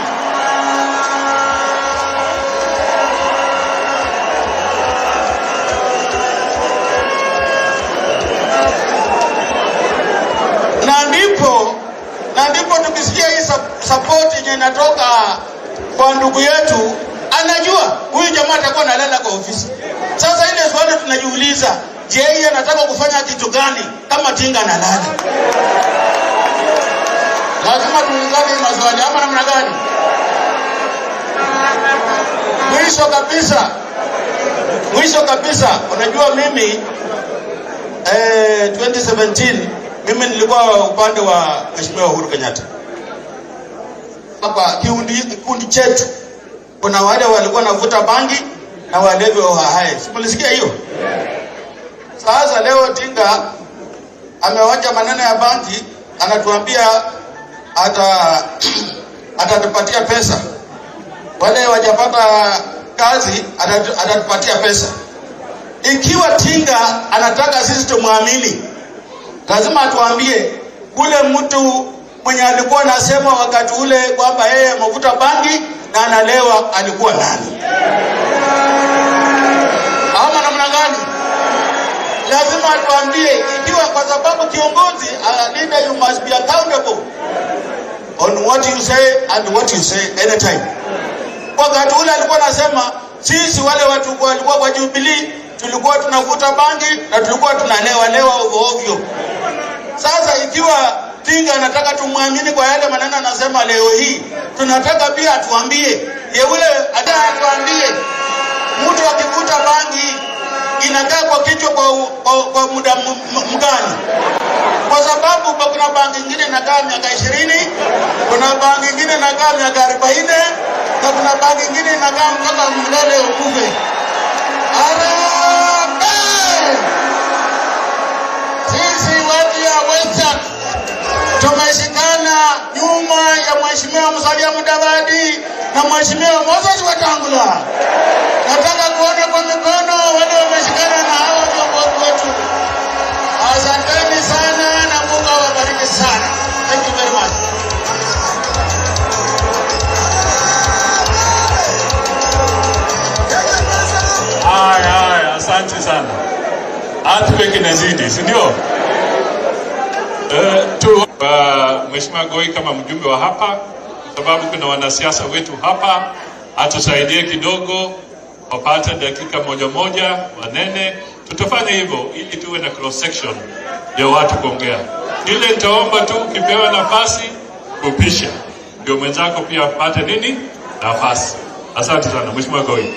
Na ndipo tukisikia hii support yenye inatoka kwa ndugu yetu, anajua huyu jamaa atakuwa analala kwa ofisi. Sasa ile swali tunajiuliza, je, yeye anataka kufanya kitu gani kama Tinga analala? Lazima tuulizane maswali. Ama namna gani? Mwisho kabisa, unajua mimi 2017 mimi nilikuwa upande wa Mheshimiwa Uhuru Kenyatta. Hapa kikundi chetu kuna wale walikuwa navuta bangi na walevi wa hai. Simulisikia hiyo? Sasa leo Tinga amewacha maneno ya bangi, anatuambia atatupatia pesa. Wale wajapata kazi atatupatia pesa. Ikiwa Tinga anataka sisi tumwamini, lazima atuambie ule mtu mwenye alikuwa anasema wakati ule kwamba yeye mavuta bangi na analewa alikuwa nani? Ama namna gani? Lazima atuambie, ikiwa kwa sababu kiongozi, a leader, you must be accountable on what you say and what you say anytime. Wakati ule alikuwa anasema sisi wale watu walikuwa kwa Jubilee tulikuwa tunavuta bangi na tulikuwa tunalewa ovyo. Sasa ikiwa Tinga anataka tumwamini kwa yale maneno anasema leo hii, tunataka pia atuambie, yule atuambie mtu akivuta bangi inakaa kwa kichwa kwa muda mgani? Kwa sababu kuna bangi nyingine inakaa miaka 20, kuna bangi nyingine inakaa miaka 40, na kuna bangi nyingine inakaa mpaka mlele ukufe. Sisi watu ya Western tumeshikana nyuma ya Mheshimiwa Musalia Mudavadi na Mheshimiwa Wetangula. Nataka kuona kwa mikono wale wameshikana na hao viongozi wetu. Asanteni sana na Mungu awabariki sana. Thank you very much. Haya, asante sana. Atuweke nazidi, si ndio? Mheshimiwa Goi kama mjumbe wa hapa, kwa sababu kuna wanasiasa wetu hapa, atusaidie kidogo wapate dakika moja wanene. Tutafanya hivyo ili tuwe na cross section ya watu kuongea. Ile nitaomba tu ukipewa nafasi kupisha, ndio mwenzako pia apate nafasi. Asante sana Mheshimiwa Goi.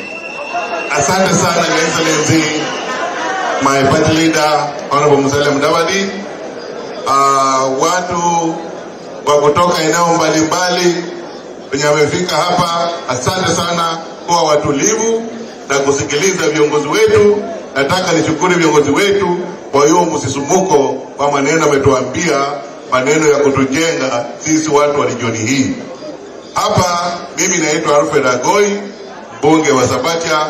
Asante sana Your Excellency, my party leader Honorable Musalia Mudavadi. Watu wa kutoka eneo mbalimbali wenye wamefika hapa, asante sana kwa watulivu na kusikiliza viongozi wetu. Nataka nishukuru viongozi wetu kwa hiyo msisumuko kwa maneno ametuambia, maneno ya kutujenga sisi watu wa region hii. Hapa Mimi naitwa Alfred Agoi, mbunge wa Sabatia,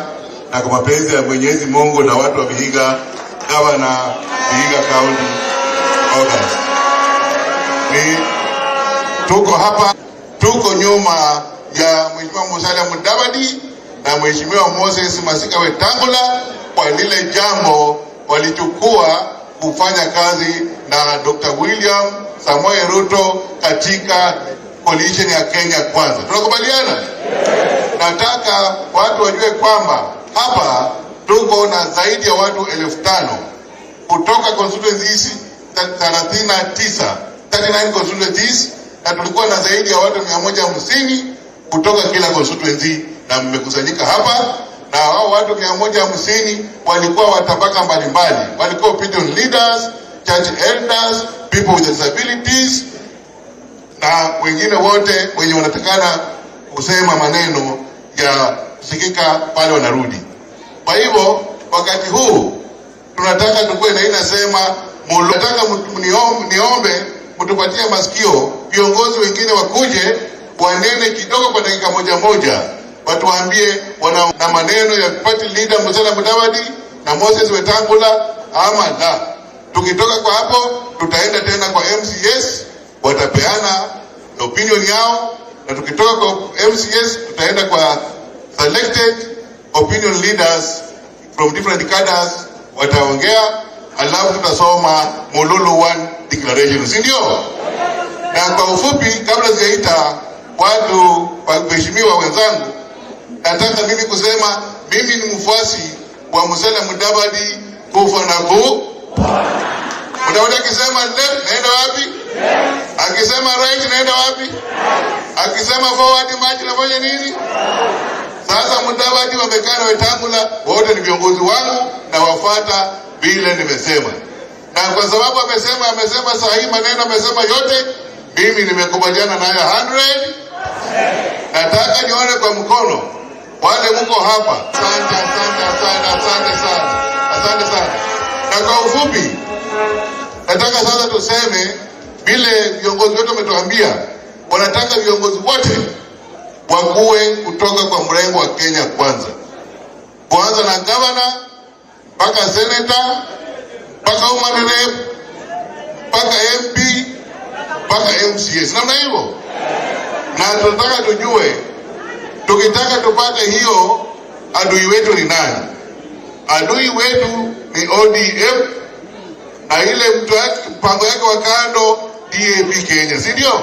na kwa mapenzi ya Mwenyezi Mungu na watu wa Vihiga, gavana Vihiga County August. Tuko hapa, tuko nyuma ya Mheshimiwa Musalia Mudavadi na Mheshimiwa Moses Masika Wetangula kwa lile jambo walichukua kufanya kazi na Dr. William Samoei Ruto katika coalition ya Kenya Kwanza. Tunakubaliana? Nataka watu wajue kwamba hapa tuko na zaidi ya watu 5,000 kutoka constituencies 39 constituencies, na tulikuwa na zaidi ya watu 150 kutoka kila constituency, na mmekusanyika hapa. Na hao watu 150 walikuwa watabaka mbalimbali, walikuwa opinion leaders, church elders, people with disabilities, na wengine wote wenye wanatakana kusema maneno ya kusikika pale wanarudi. Kwa hivyo wakati huu tunataka tukue na inasema nataka niombe mtupatie masikio, viongozi wengine wakuje wanene kidogo kwa dakika moja, watuambie wana na maneno ya party leader Musalia Mudavadi na Moses Wetangula ama la. Tukitoka kwa hapo tutaenda tena kwa MCS, watapeana opinion yao, na tukitoka kwa MCS tutaenda kwa selected opinion leaders from different cadres, wataongea, alafu tutasoma Mululu 1 declaration, si ndio? Na kwa ufupi, kabla sijaita watu waheshimiwa wenzangu, nataka mimi kusema mimi ni mfuasi wa Musalia Mudavadi kufa na ku. Mudavadi akisema left naenda wapi? Akisema right naenda wapi? Akisema forward march nafanya nini? Sasa Mudavadi wamekaa na Wetangula, wote ni viongozi wangu na wafuata vile nimesema. Na kwa sababu amesema sahihi maneno, amesema yote, mimi nimekubaliana nayo 100. Nataka nione kwa mkono wale mko hapa. Asante sana. Na kwa ufupi, nataka sasa tuseme vile viongozi wetu wametuambia, wanataka viongozi wote wakuwe kutoka kwa mrengo wa Kenya Kwanza. Kuanza na governor, mpaka senator, mpaka woman rep, mpaka MP, mpaka MCS. Namna hivyo. Na tunataka tujue, tukitaka tupate hiyo, adui wetu ni nani? Adui wetu ni ODM, na ile mpango yake wa kando DAP Kenya, si ndio?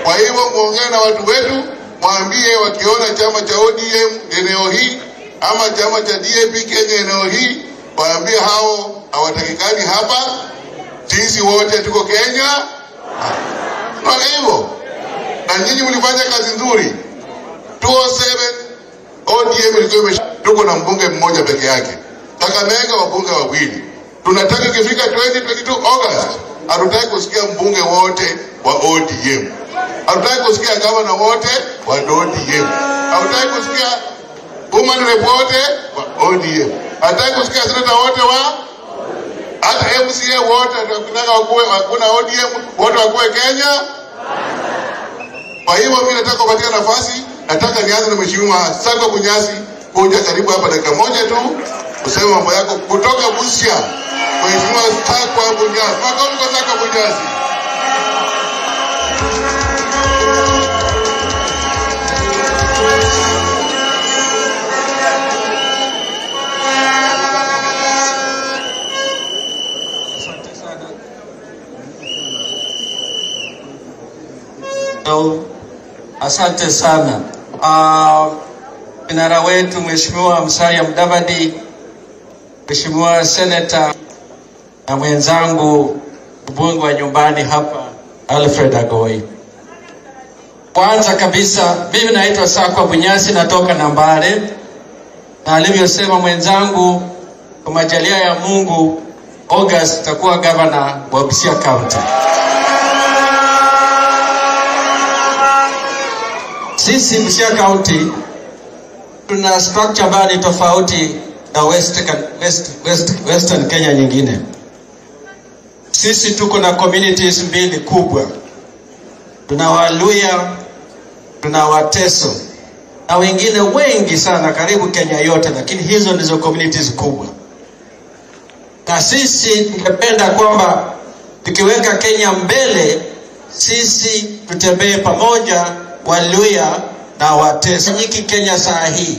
Kwa hivyo muongee na watu wetu, mwambie wakiona chama cha ODM eneo hii ama chama cha DAP Kenya eneo hii, waambie hao hawatakikani hapa, sisi wote tuko Kenya. Kwa hivyo, na nyinyi mlifanya kazi nzuri. 207 ODM ilikuwa tuko na mbunge mmoja peke yake. Kakamega wabunge wawili. Tunataka ikifika 2022 August, hatutaki kusikia mbunge wote wa ODM. Hatutaki kusikia gavana wote wa ODM. Hatutaki kusikia woman rep wote wa ODM. Hatutaki kusikia senator wote wa hata MCA wote. Tunataka wakuwe hakuna ODM, wote wakuwe Kenya. Kwa hivyo mimi nataka kupatia nafasi, nataka nianze na Mheshimiwa Sakwa Bunyasi, kuja karibu hapa dakika moja tu useme mambo yako kutoka Busia. Mheshimiwa Sakwa Bunyasi. Makofi kwa Sakwa Bunyasi. Asante sana. Kinara wetu Mheshimiwa Musalia Mudavadi, Mheshimiwa Senator na mwenzangu mbunge wa nyumbani hapa Alfred Agoi. Kwanza kabisa, mimi naitwa Sakwa Bunyasi, natoka Nambale, na alivyosema mwenzangu, kwa majalia ya Mungu August takuwa governor wa Busia County. Sisi Busia County tuna structure ambayo ni tofauti na Western Kenya nyingine. Sisi tuko na communities mbili kubwa. Tuna Waluya tuna Wateso na wengine wengi sana karibu Kenya yote, lakini hizo ndizo communities kubwa. Na sisi tungependa kwamba tukiweka Kenya mbele, sisi tutembee pamoja, Waluhya na Wateso. Nyiki Kenya saa hii,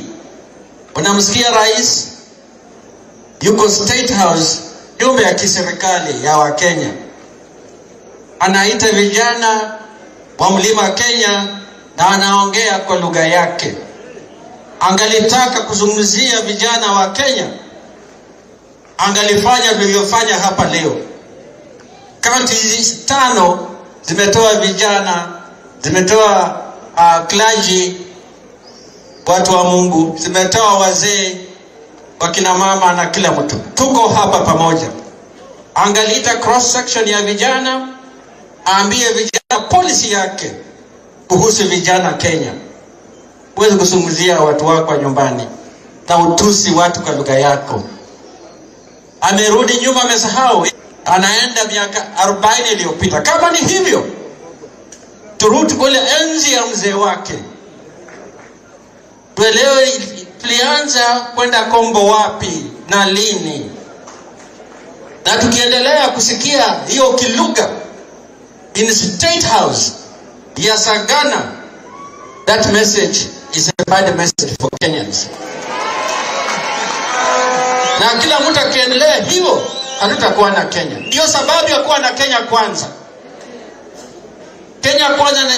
unamsikia rais yuko State House, nyumba ya kiserikali ya Wakenya, anaita vijana wa Mlima Kenya na anaongea kwa lugha yake. Angelitaka kuzungumzia vijana wa Kenya, angalifanya vilivyofanya hapa leo. Kaunti 5 zimetoa vijana, zimetoa clergy, watu wa Mungu, zimetoa wazee, wakina mama na kila mtu. Tuko hapa pamoja. Angalita cross section ya vijana, aambie vijana policy yake kuhusu vijana Kenya. Huwezi kuzungumzia watu wako nyumbani na utusi watu kwa lugha yako. Amerudi nyuma, amesahau, anaenda miaka 40 iliyopita. Kama ni hivyo, turudi kule enzi ya mzee wake. Tuelewe tulianza kwenda Kombo wapi na lini. Na tukiendelea kusikia hiyo kilugha in State House ya Sagana, that message is a bad message for Kenyans. Na kila mtu akiendelea hivyo, hatutakuwa na Kenya. Ndio sababu ya kuwa na Kenya kwanza. Kenya kwanza ni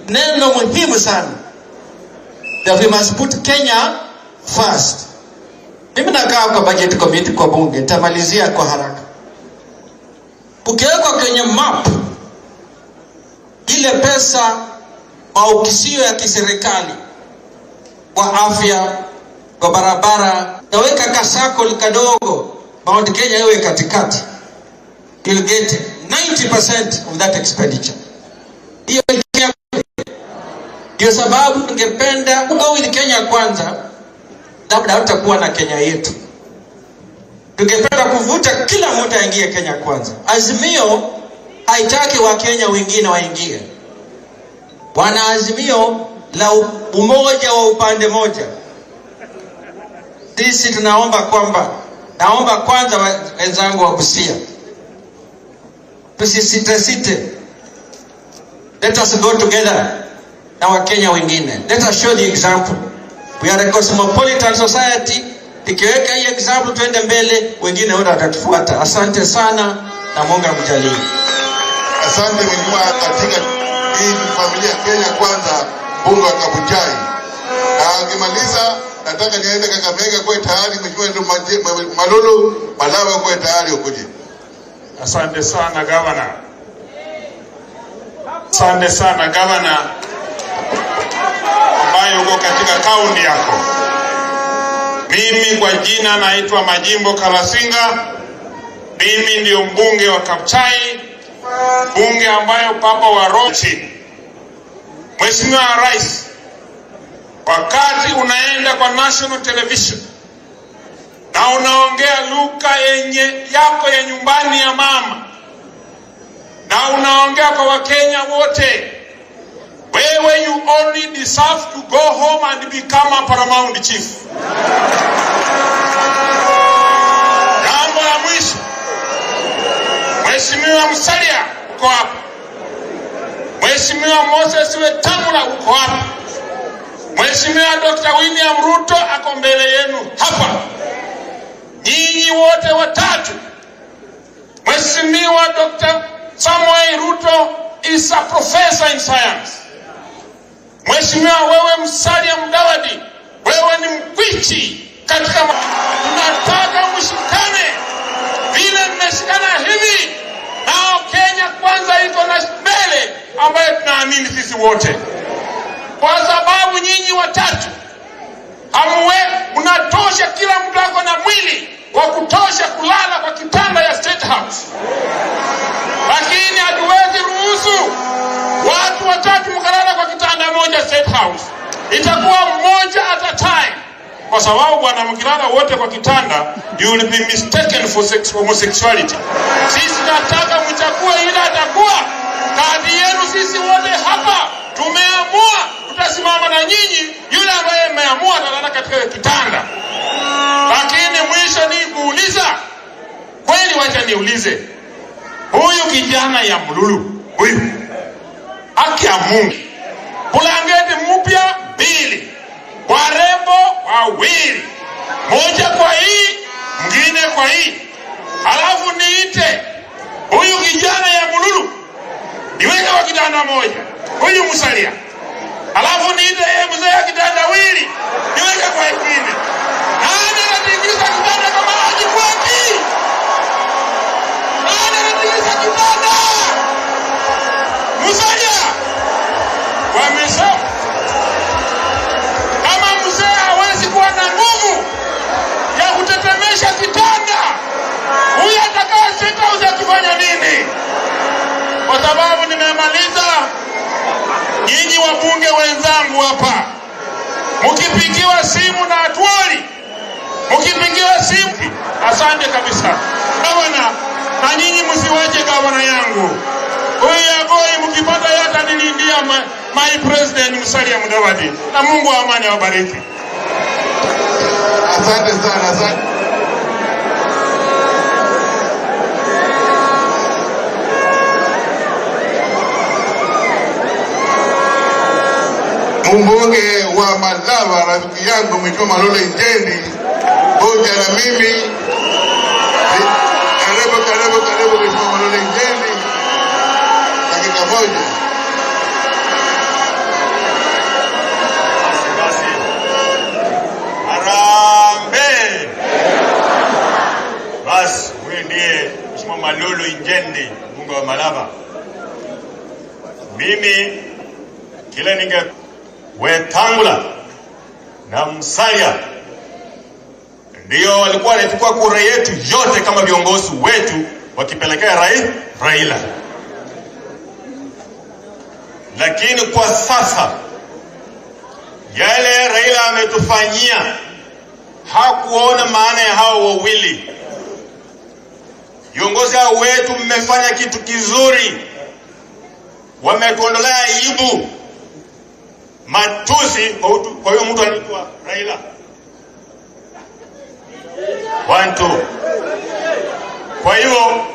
neno muhimu sana. That we must put Kenya first. Mimi nakaa kwa budget committee kwa bunge, nitamalizia kwa haraka. Ukiweka kwenye map ile pesa maukisio ya kiserikali kwa afya, kwa barabara, naweka kasako kadogo, Mount Kenya iwe katikati, you'll get 90% of that expenditure. Hiyo Kenya. Ndio sababu tungependa go with Kenya kwanza, labda hatakuwa na Kenya yetu. Tungependa kuvuta kila mtu aingie Kenya kwanza. Azimio haitaki wa Kenya wengine waingie. Wana azimio la umoja wa upande moja. Sisi tunaomba kwamba, naomba kwanza wenzangu wa Busia, tusisite. Let us go together na Wakenya wengine. Let us show the example. We are a cosmopolitan society. Tukiweka hii example tuende mbele, wengine wote watatufuata. Asante sana na Mungu amjalie. Asante mheshimiwa. Katika hii familia Kenya kwanza, bunge wa Kabuchai. Akimaliza nataka niende Kakamega kwa tayari, mheshimiwa Malulu Malawa kwa tayari ukuje. Asante sana gavana. Asante sana gavana ambaye uko katika kaunti yako. Mimi kwa jina naitwa Majimbo Kalasinga. Mimi ndio mbunge wa Kabuchai, bunge ambayo papa wa Rochi. Mheshimiwa Rais, wakati unaenda kwa national television na unaongea lugha yenye yako ya nyumbani ya mama, na unaongea kwa Wakenya wote, wewe you only deserve to go home and become a paramount chief. Jambo la mwisho, Mheshimiwa Musalia uko hapa, Mheshimiwa Wetangula uko hapa, Mheshimiwa Dr. William Ruto ako mbele yenu hapa. Nyinyi wote watatu, Mheshimiwa Dr. Samuel Ruto is a professor in science. Mheshimiwa wewe Musalia Mudavadi, wewe ni mkwichi katika tunataka mshikane vile mmeshikana hivi, nao Kenya kwanza iko na mbele ambayo tunaamini sisi wote. Kwa sababu nyinyi watatu mnatosha, kila mtu ako na mwili wa kutosha kulala kwa kitanda ya State House. Lakini hatuwezi ruhusu watu watatu mkalala kwa kitanda moja State House. Itakuwa mmoja at a time. Kwa sababu bwana, mkilala wote kwa kitanda, you will be mistaken for homosexuality. Sisi tunataka mchague ile atakuwa kati yenu. Sisi wote hapa tumeamua nyinyi yule ambaye mmeamua atalala katika kitanda. Lakini mwisho ni kuuliza, kweli wacha niulize, huyu kijana ya Mululu, huyu haki ya Mungu, bulangeti mpya 2, warembo 2, moja kwa hii, mwingine kwa hii, halafu niite huyu kijana ya Mululu niweke kwa kitanda moja, huyu Musalia, halafu niite yeye mzee ya kitanda 2 niweke kwa ingine. Nani anatingiza kitanda kama Haji Mwaki? Nani anatingiza kitanda? Musalia wamesema kama mzee hawezi kuwa na nguvu ya kutetemesha kitanda, huyu atakaa sita uzakifanya nini? Kwa sababu nimemaliza, nyinyi wabunge wenzangu hapa, mkipigiwa simu na Atwoli, mkipigiwa simu, asante kabisa gavana, na nyinyi msiwache gavana yangu huyu Agoi, mkipata yata nilindia my president Musalia Mudavadi, na Mungu wa amani awabariki. Asante sana, asante. Mbunge wa Malava, rafiki yangu Mheshimiwa Malolo Injendi, hoja na mimi. Karibu Mheshimiwa Malolo Injendi, dakika moja. Harambe! Basi, huyu ndiye Mheshimiwa Malolo Injendi, mbunge wa Malava. Mimi kile ninge Wetangula na Musalia ndio walikuwa wanachukua kura yetu yote kama viongozi wetu wakipelekea Raila. Lakini kwa sasa yale Raila ametufanyia, hakuona maana ya hao wawili. Viongozi hao wetu mmefanya kitu kizuri, wametuondolea aibu, matusi kwa hiyo mtu anaitwa Raila. 1 2. Kwa hiyo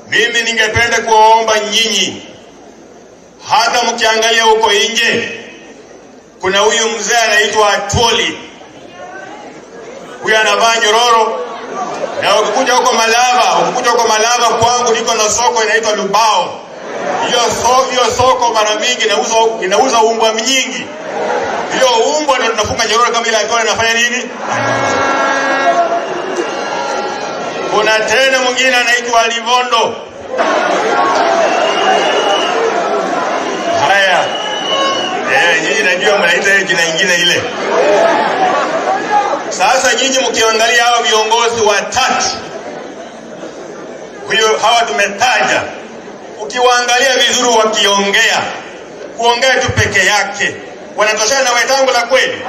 mimi ningependa kuwaomba nyinyi, hata mkiangalia huko nje kuna huyu mzee anaitwa Atwoli, huyu anavaa nyororo, na ukikuja huko Malava kwangu niko na soko inaitwa Lubao. Hiyo soko mara mingi inauza umbwa nyingi. Hiyo umbwa ndio tunafunga nyororo kama ile alikuwa anafanya nini? Kuna tena mwingine anaitwa Livondo. Haya. Nyinyi najua mnaita ile jina nyingine ile. Sasa nyinyi mkiangalia hawa viongozi watatu, hawa tumetaja, ukiwaangalia vizuri kuongea tu peke yake, wanatoshana na Wetangula kweli?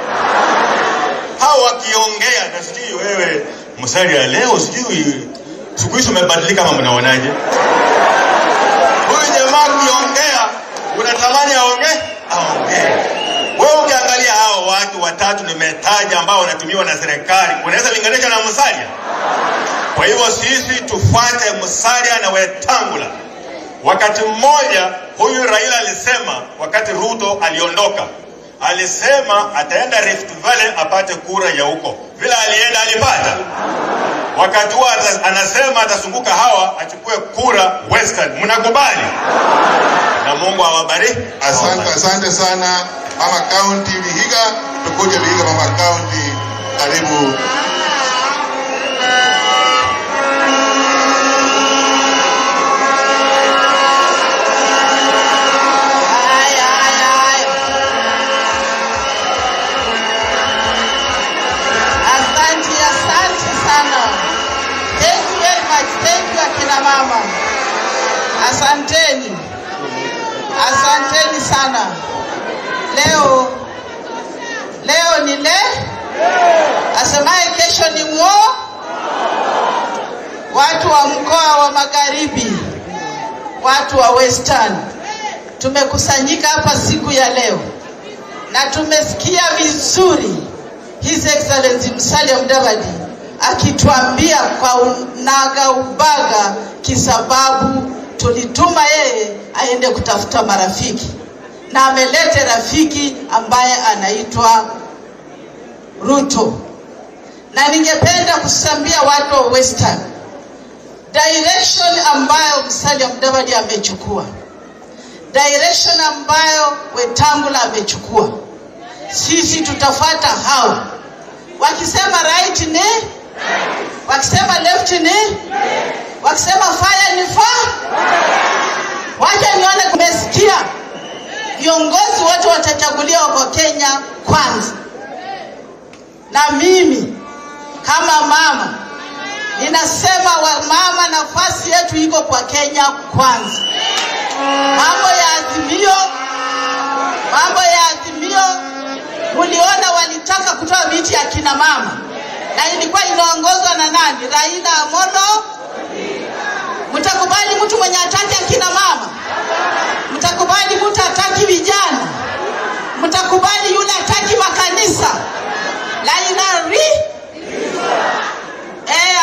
Hao wakiongea, na sijui wewe Musalia leo, sijui siku hizo umebadilika kama mnaonaje? Huyu jamaa kiongea unatamani aongee. Wewe ukiangalia hao watu watatu nimetaja ambao wanatumiwa na serikali, unaweza linganisha na Musalia? Kwa hivyo sisi tufuate Musalia na Wetangula. Wakati mmoja huyu Raila alisema, wakati Ruto aliondoka, alisema ataenda Rift Valley apate kura ya huko. Vile alienda alipata. Wakati huo anasema atazunguka hawa achukue kura Western. Mnakubali? Na Mungu awabariki. Asante sana Mama County Vihiga, tukoje Vihiga Mama County, karibu. Mama, asanteni sana. Leo ni asemaye kesho ni watu wa mkoa wa Magharibi, watu wa Western, tumekusanyika hapa siku ya leo na tumesikia vizuri His Excellency Musalia Mudavadi akituambia kwa unaga ubaga, kisababu tulituma yeye aende kutafuta marafiki, na amelete rafiki ambaye anaitwa Ruto. Na ningependa kusambia watu wa Western, direction ambayo Musalia Mudavadi amechukua, direction ambayo Wetangula amechukua, sisi tutafuata hao. Wakisema right ni, wakisema left ni, wakisema fire ni fire. Wacha nione kumesikia viongozi wote watachaguliwa kwa Kenya kwanza. Na mimi kama mama ninasema mama, nafasi yetu iko kwa Kenya kwanza. Mambo ya azimio muliona walitaka kutoa viti ya kina mama, na ilikuwa inaongozwa na nani? Raila Amolo. Mtakubali mtu mwenye ataki akina mama? Mtakubali mtu ataki vijana? Mtakubali yule ataki makanisa? Raila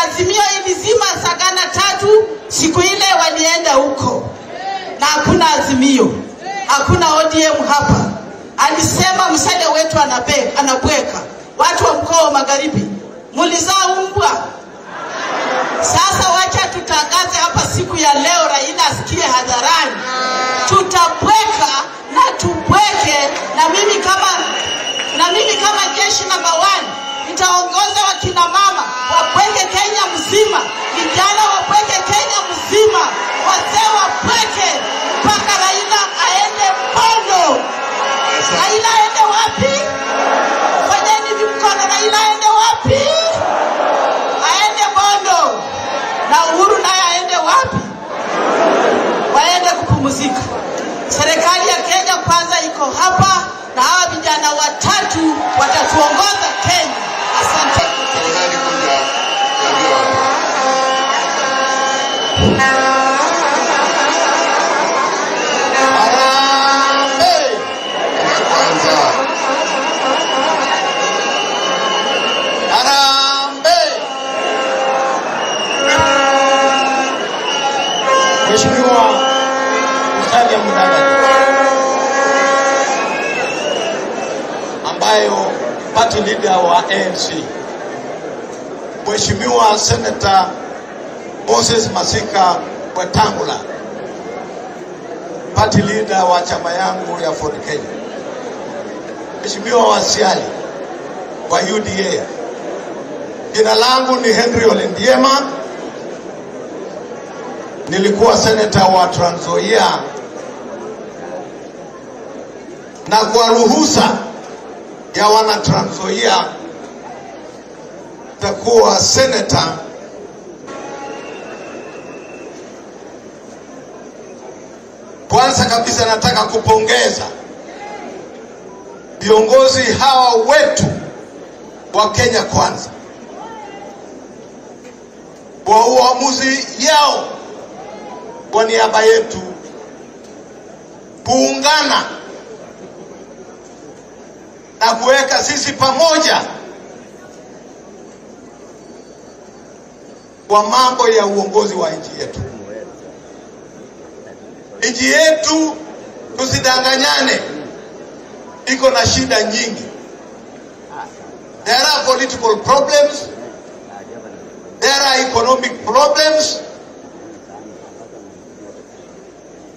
azimio ilizima Sagana 3 siku ile walienda huko, na hakuna azimio, hakuna ODM hapa. Alisema Musalia wetu anabweka. Watu wa mkoa wa Magharibi, mulizaa umbwa. Sasa wacha tutangaze hapa siku ya leo, Raila asikie hadharani, tutabweka na tubweke. Na mimi kama jeshi namba 1 nitaongoza wakina mama wabweke Kenya mzima, vijana wabweke Kenya mzima, wazee wabweke, mpaka Raila aende Bondo. Raila aende wapi? Fanyeni mkono, Raila aende wapi? Aende Bondo. Na Uhuru naye aende wapi? Waende kupumzika. Serikali ya Kenya kwanza iko hapa, na hawa vijana watatu watatuongoza Kenya. Asante. Mheshimiwa Musalia Mudavadi, ambayo party leader wa ANC, Mheshimiwa Senator Moses Masika Wetangula, party leader wa chama yangu ya Ford Kenya, Mheshimiwa Wasiali wa UDA. Jina langu ni Henry Olendiema. Nilikuwa senator wa Trans Nzoia, na kwa ruhusa ya wana Trans Nzoia takuwa senator. Kwanza kabisa nataka kupongeza viongozi hawa wetu wa Kenya kwanza kwa uamuzi yao kwa niaba yetu kuungana na kuweka sisi pamoja kwa mambo ya uongozi wa nchi yetu. Nchi yetu, tusidanganyane, iko na shida nyingi. There are political problems, there are economic problems,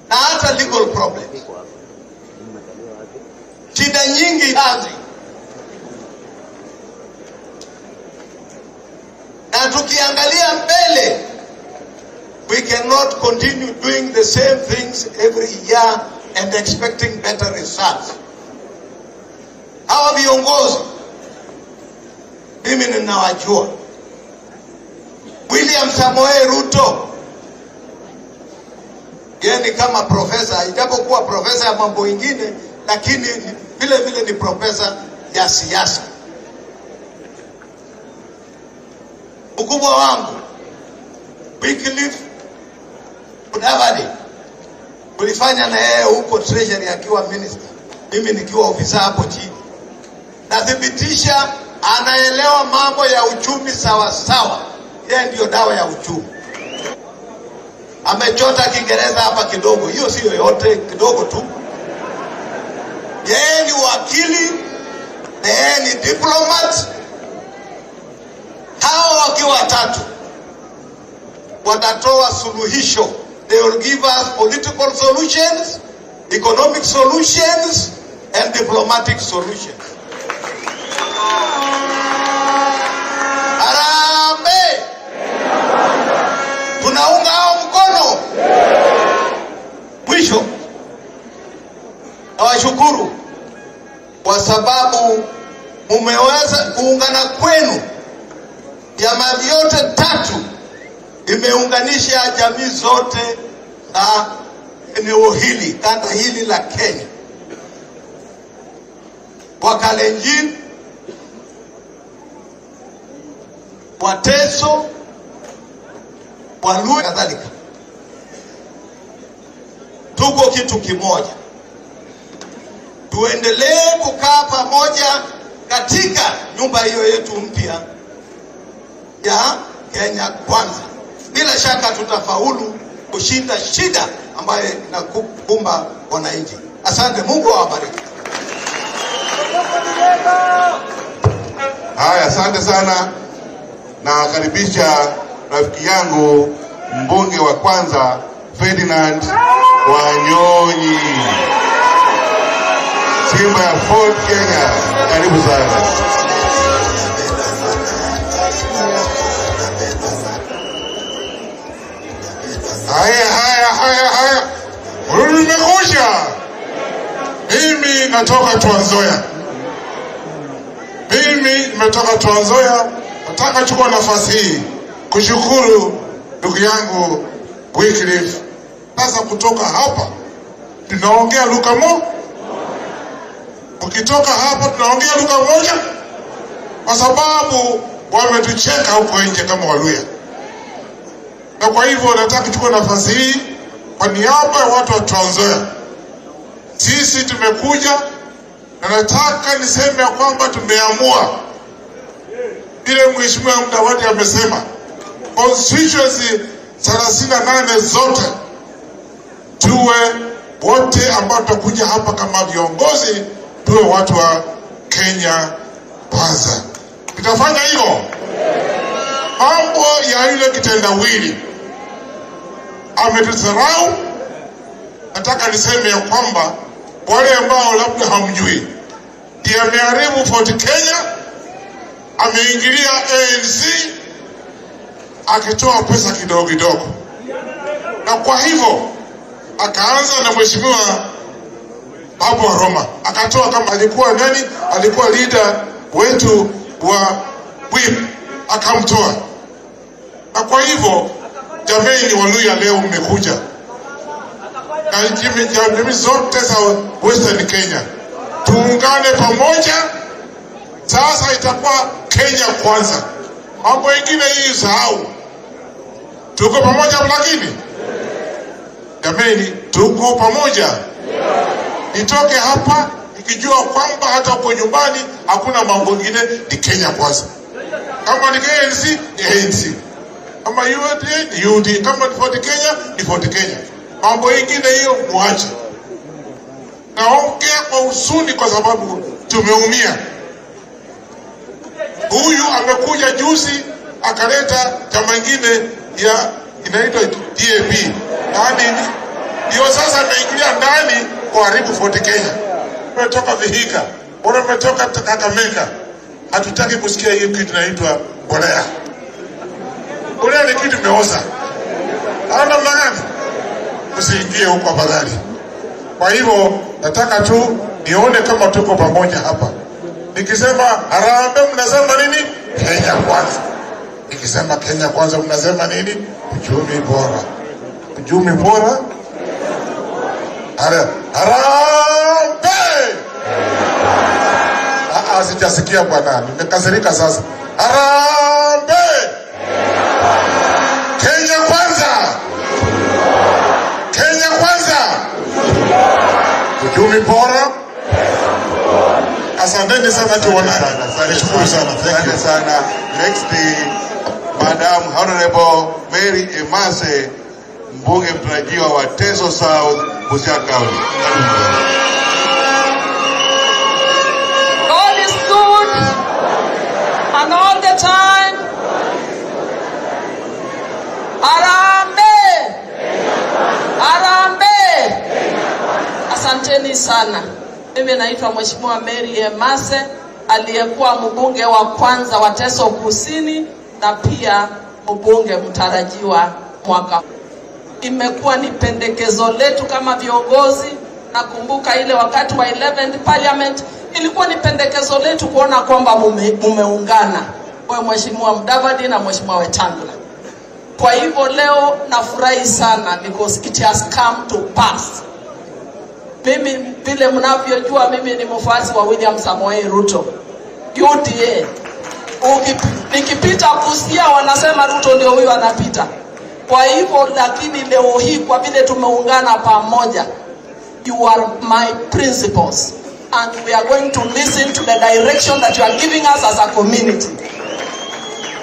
na hata legal problems. Shida nyingi hazi. Na tukiangalia mbele, we cannot continue doing the same things every year and expecting better results. Hawa viongozi mimi ninawajua. William Samoei Ruto, yeye ni kama profesa, ijapokuwa profesa ya mambo ingine, lakini vile vile ni profesa ya siasa. Mkubwa wangu Mudavadi, ulifanya na yeye huko treasury akiwa minister. mimi nikiwa ofisa hapo chini, nathibitisha anaelewa mambo ya uchumi sawa sawa. Yeye ndio dawa ya uchumi. Amechota Kiingereza hapa kidogo, hiyo sio yote, kidogo tu. Yeye ni wakili, yeye ni diplomat. Hao wakiwa watatu watatoa suluhisho. They will give us political solutions, economic solutions and diplomatic solutions. Harambee! Tunaunga hao mkono. Mwisho, nawashukuru kwa sababu mumeweza kuungana kwenu. Vyama vyote tatu imeunganisha jamii zote za eneo hili, kanda hili la Kenya. Wakalenjin, Wateso, Waluo kadhalika. Tuko kitu kimoja. Tuendelee kukaa pamoja katika nyumba hiyo yetu mpya ya Kenya Kwanza. Bila shaka tutafaulu kushinda shida ambayo inakumba wananchi. Asante, Mungu awabariki. Haya, asante sana. Na karibisha rafiki yangu mbunge wa kwanza Ferdinand Wanyonyi, Simba ya Fort Kenya. Karibu sana. Haya. Nimekuja. Mimi natoka Trans Nzoia. Nataka chukua nafasi hii kushukuru ndugu yangu Wycliffe. Sasa kutoka hapa tunaongea lugha moja. Ukitoka hapa tunaongea lugha moja, kwa sababu wametucheka huko nje kama Waluya. Na kwa hivyo nataka kuchukua nafasi hii kwa niaba ya watu wa Trans Nzoia. Sisi tumekuja na nataka niseme ya kwamba tumeamua ile Mheshimiwa Mudavadi amesema, constituency 38 zote tuwe wote ambao tutakuja hapa kama viongozi, tuwe watu wa Kenya Kwanza. Tutafanya hiyo. Mambo ya yule kitendawili ametudharau. Nataka niseme ya kwamba wale ambao labda hamjui, ndiye ameharibu Fort Kenya, ameingilia ANC akitoa pesa kidogo kidogo. Na kwa hivyo akaanza na Mheshimiwa Babu wa Roma, akatoa kama alikuwa leader wetu wa whip, akamtoa. Na kwa hivyo jamii Waluya leo mmekuja na jamii zote za Western Kenya, tuungane pamoja. Sasa itakuwa Kenya Kwanza. Mambo mengine hii sahau. Tuko pamoja lakini jamii tuko pamoja. Nitoke hapa nikijua kwamba hata kwa nyumbani hakuna mambo mengine, ni Kenya Kwanza. Kama ni ANC ni ANC, kama UD ni UD, kama ni Fort Kenya ni Fort Kenya. Mambo mengine hiyo muache. Naongea kwa huzuni kwa sababu tumeumia. Huyu amekuja juzi akaleta chama kingine ya inaitwa DAP. Yaani ndio sasa naingilia ndani kuharibu Fort Kenya. Umetoka Vihiga, umetoka Kakamega. Hatutaki kusikia hiyo kitu inaitwa Mbolea. Mbolea ni kitu imeoza. Haona mlangani. Usiingie huko afadhali. Kwa hivyo nataka tu nione kama tuko pamoja hapa. Nikisema harambee mnasema nini? Kenya Kwanza. Nikisema Kenya Kwanza mnasema nini? Uchumi bora. Uchumi bora. Harambee! Sijasikia bwana. Nimekasirika sasa. Harambee! Kenya Kwanza. Kenya Kwanza. Uchumi bora. Asanteni sana tuonane. Nashukuru sana. Thank you sana. Next Madam Honorable Mary Emase, mbunge mtarajiwa wa Teso South, Busia County. God is good and all the time. Harambee! Harambee! Asanteni sana. Mimi naitwa Mheshimiwa Mary Emase, aliyekuwa mbunge wa kwanza wa Teso Kusini na pia mbunge mtarajiwa mwaka. Imekuwa ni pendekezo letu kama viongozi. Nakumbuka ile wakati wa 11th Parliament ilikuwa ni pendekezo letu kuona kwamba mumeungana kwa Mheshimiwa Mudavadi na Mheshimiwa Wetangula. Kwa hivyo leo nafurahi sana because it has come to pass. Mimi vile mnavyojua, mimi ni mfuasi wa William Samoei Ruto UDA. Nikipita Busia wanasema Ruto ndio huyo anapita. Kwa hivyo lakini leo hii kwa vile tumeungana pamoja, you are my principles and we are going to listen to the direction that you are giving us as a community.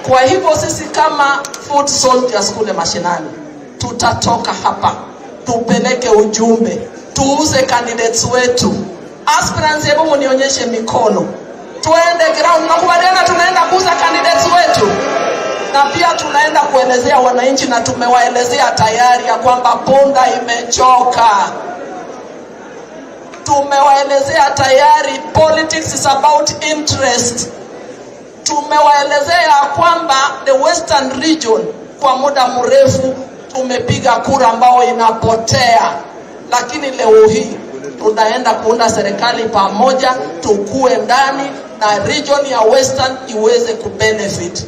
Kwa hivyo sisi kama foot soldiers kule mashinani tutatoka hapa, tupeleke ujumbe, tuuze candidates wetu. Aspirants, hebu mnionyeshe mikono. Tuende ground, nakubaliana tunaenda kuuza candidates wetu. Na pia tunaenda kuelezea wananchi, na tumewaelezea tayari ya kwamba punda imechoka. Tumewaelezea tayari politics is about interest. Tumewaelezea kwamba the Western region kwa muda mrefu tumepiga kura ambao inapotea. Lakini leo hii tunaenda kuunda serikali pamoja, tukue ndani na region ya Western iweze kubenefit.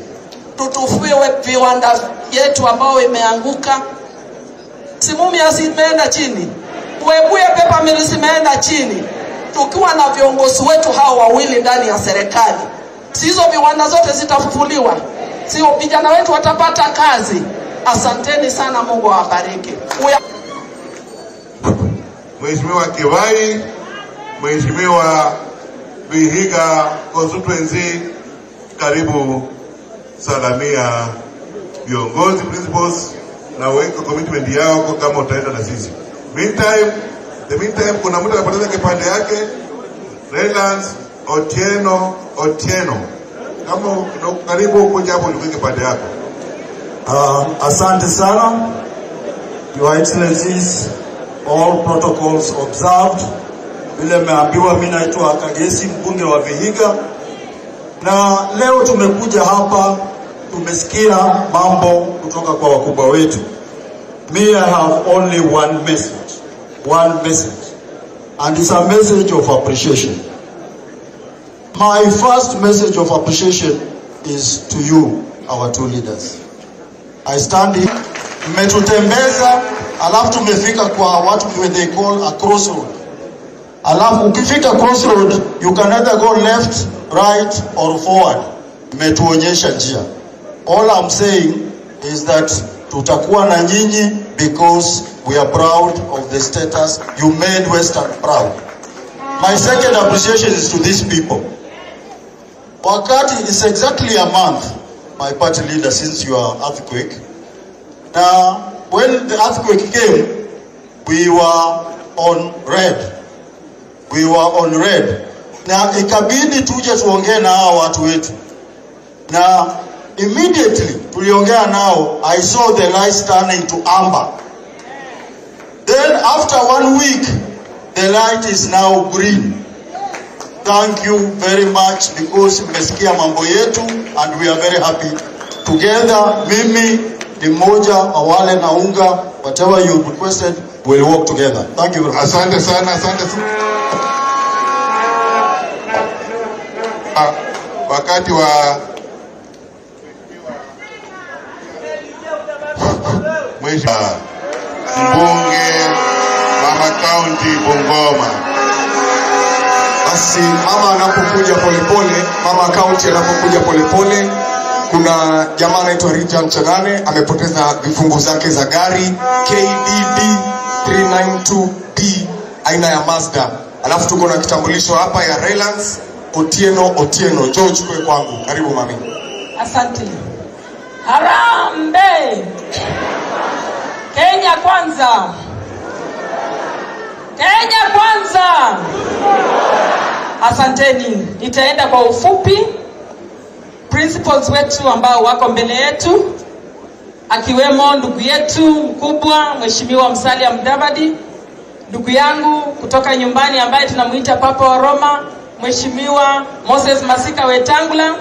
Tutufue viwanda yetu ambao imeanguka. Simumia zimeenda chini. Webuye pepa mill zimeenda chini. Tukiwa na viongozi wetu hao wawili ndani ya serikali, hizo viwanda zote zitafufuliwa. Sio vijana wetu watapata kazi. Asanteni sana, Mungu awabariki. Mheshimiwa Kiwai, Mheshimiwa Vihiga constituency, karibu salamia viongozi principals na weka commitment yao kama utaenda na sisi. Meantime kuna mtu anapoteza kipande yake, Redlands Otieno. Kama karibu kuja hapo uchukue kipande yako. Asante sana. Your Excellencies, all protocols observed. Vile meambiwa, mimi naitwa Kagesi, mbunge wa Vihiga. Na leo tumekuja hapa, tumesikia mambo kutoka kwa wakubwa wetu. Me, I have only one message, and it's a message of appreciation. My first message of appreciation is to you, our two leaders. I stand here, mmetutembeza, alafu tumefika kwa what they call a crossroad. Alafu ukifika crossroad, you can either go left, right or forward. Mmetuonyesha njia. All I'm saying is that tutakuwa na nyinyi because we are proud of the status you made Western proud. My second appreciation is to these people. Wakati is exactly a month, my party leader, since your earthquake. Now, when the earthquake came, we were on red. Na ikabidi tuje tuongee na hao watu wetu. Na immediately tuliongea nao, I saw the lights turning to amber. Then after 1 week, the light is now green. Thank you very much because mmesikia mambo yetu and we are very happy. Together, mimi ni mmoja wale na unga, whatever you requested, we'll work together. Thank you very much. Asante sana. Wakati wa Mheshimiwa mbunge mama county Bungoma. Basi mama anapokuja polepole, mama county anapokuja polepole, kuna jamaa anaitwa Richard Chagane amepoteza vifungu zake za gari KDD 392B aina ya Mazda. Alafu tuko na kitambulisho hapa ya Redlands Otieno. George kwe kwangu. Karibu mami. Asante. Harambee! Kenya kwanza! Kenya kwanza! Asanteni. Nitaenda kwa ufupi. Principals wetu ambao wako mbele yetu, akiwemo ndugu yetu mkubwa Mheshimiwa Musalia Mudavadi, ndugu yangu kutoka nyumbani ambaye tunamuita Papa wa Roma, Mheshimiwa Moses Masika Wetangula,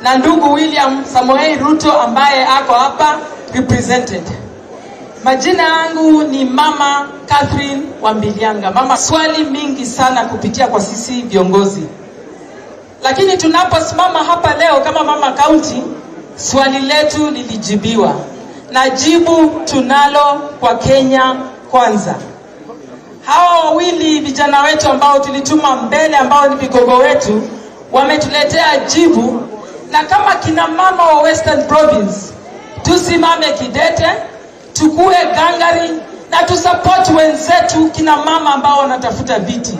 na ndugu William Samoei Ruto ambaye ako hapa represented. Majina yangu ni Mama Catherine Wambilianga. Mama, swali mingi sana kupitia kwa sisi viongozi. Lakini tunaposimama hapa leo kama mama county, swali letu lilijibiwa. Na jibu tunalo kwa Kenya kwanza. Hawa wawili vijana wetu ambao tulituma mbele, ambao ni vigogo wetu, wametuletea jibu. Na kama kina mama wa Western Province, tusimame kidete, tukue gangari na tusupport wenzetu kina mama ambao wanatafuta viti.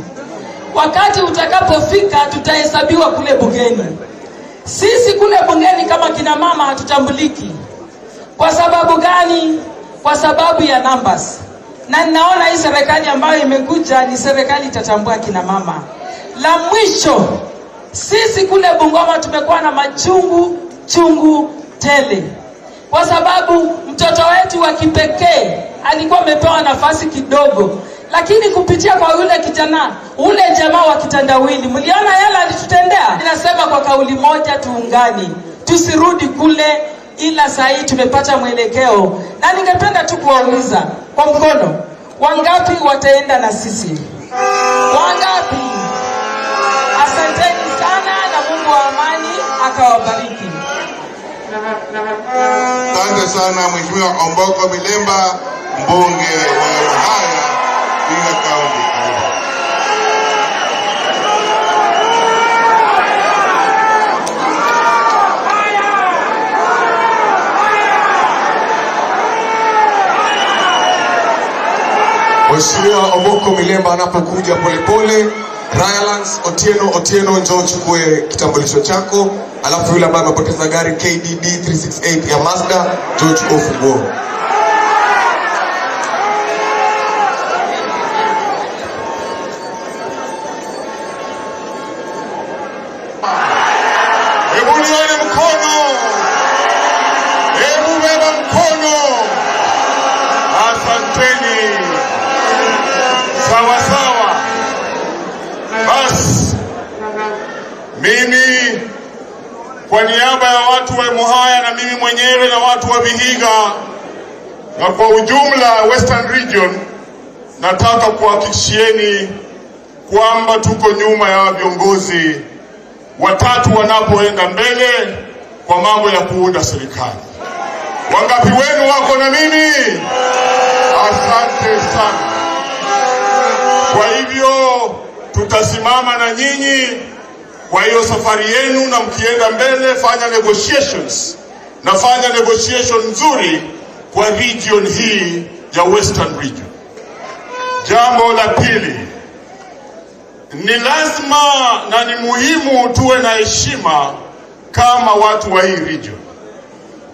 Wakati utakapofika tutahesabiwa kule bungeni. Sisi kule bungeni kama kina mama hatutambuliki. Kwa sababu gani? Kwa sababu ya numbers. Na ninaona hii serikali ambayo imekuja ni serikali itatambua kina mama. La mwisho, sisi kule Bungoma tumekuwa na chungu tele. Kwa sababu mtoto wetu wa kipekee alikuwa amepewa nafasi kidogo. Lakini kupitia kwa yule kijana, ule jamaa wa kitandawili, mliona yale alitutendea? Ninasema kwa kauli moja, tuungane. Tusirudi kule, ila saa hii tumepata mwelekeo. Na ningependa tu kuwauliza kwa mkono, wangapi wataenda na sisi? Wangapi? Asanteni sana na Mungu wa amani akawabariki. Asante sana Mheshimiwa Omboko Milemba, mbunge wa Musalia, Vihiga County. Mheshimiwa Omboko Milemba anapokuja polepole, Rylands Otieno njoo chukue kitambulisho chako, alafu yule ambaye amepoteza gari KDD 368 ya Mazda njoo chukue ufunguo. Hebu nione mkono. Hebu beba mkono. Asanteni. Sawa sawa. Bas, mimi kwa niaba ya watu wa Muhaya na mimi mwenyewe na watu wa Vihiga na kwa ujumla Western Region, nataka kuhakikishieni kwamba tuko nyuma ya viongozi watatu wanapoenda mbele kwa mambo ya kuunda serikali. Wangapi wenu wako na mimi? Asante sana. Kwa hivyo tutasimama na nyinyi kwa hiyo safari yenu, na mkienda mbele fanya negotiations, na fanya negotiation nzuri kwa region hii ya Western Region. Jambo la pili, ni lazima na ni muhimu tuwe na heshima kama watu wa hii region.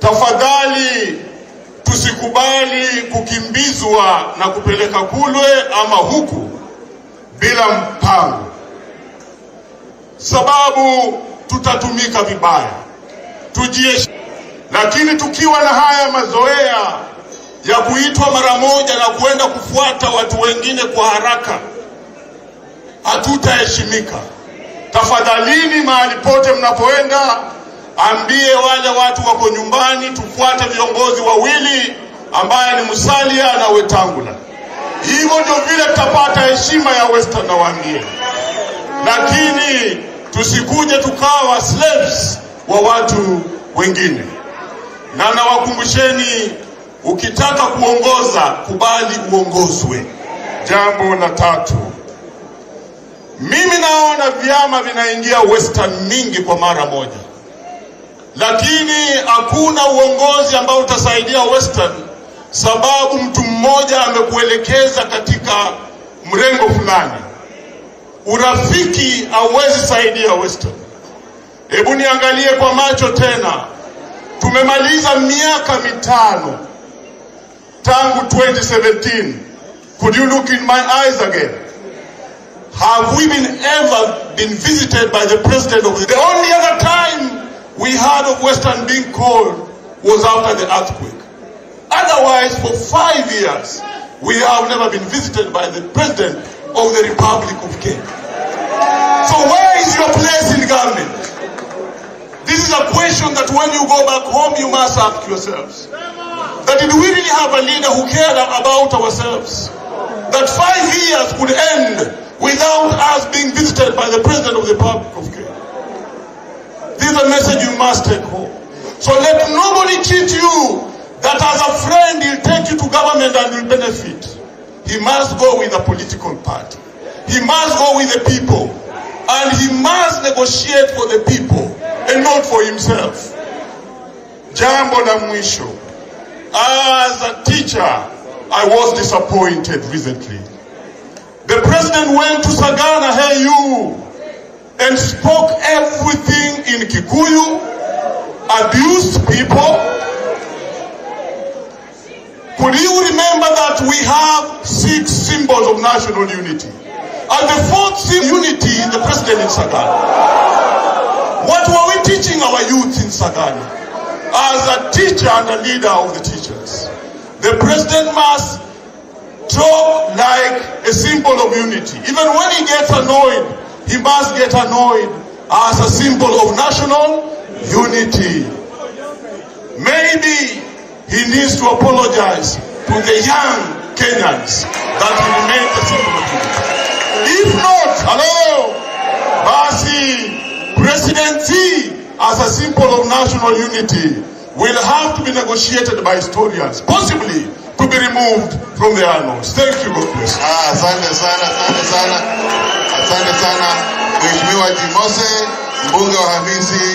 Tafadhali tusikubali kukimbizwa na kupeleka kule ama huku bila mpango, sababu tutatumika vibaya. Tujiheshimu. Lakini tukiwa na haya mazoea ya kuitwa mara moja na kuenda kufuata watu wengine kwa haraka, hatutaheshimika. Tafadhalini, mahali pote mnapoenda, ambie wale watu wako nyumbani tufuate viongozi wawili ambaye ni Musalia na Wetangula. Hivyo ndio vile tutapata heshima ya Western, na waambie. Lakini tusikuje tukawa slaves wa watu wengine. Na nawakumbusheni, ukitaka kuongoza kubali uongozwe. Jambo la tatu, mimi naona vyama vinaingia Western mingi kwa mara moja, lakini hakuna uongozi ambao utasaidia Western, sababu mtu mmoja amekuelekeza katika mrengo fulani. urafiki hauwezi saidia Western. Hebu niangalie kwa macho tena. Tumemaliza miaka 5 tangu 2017. Could you look in my eyes again? Have we ever been visited by the president of the only other time we heard of Western being called was after the earthquake. Otherwise, for 5 years, we have never been visited by the president of the Republic of Kenya. So where is your place in government? This is a question that when you go back home, you must ask yourselves. That did we really have a leader who cared about ourselves? That 5 years could end without us being visited by the president of the Republic of Kenya. This is a message you must take home. So let nobody cheat you that as a friend he'll take you to government and will benefit. He must go with a political party. He must go with the people. And he must negotiate for the people and not for himself. Jambo la mwisho. As a teacher, I was disappointed recently. The president went to Sagana, hey you, and spoke everything in Kikuyu, abused people. Could you remember that we have 6 symbols of national unity? And the 4th symbol unity is the president in Sagana. What were we teaching our youth in Sagana? As a teacher and a leader of the teachers, the president must talk like a symbol of unity. Even when he gets annoyed, he must get annoyed as a symbol of national unity. Maybe he needs to apologize to the young Kenyans that he remained a symbol of unity. If not, Basi, presidency as a symbol of national unity will have to be negotiated by historians, possibly to be removed from the annals. Thank you, God bless. Asante sana. Mheshimiwa Jimose, mbunge wa Hamisi.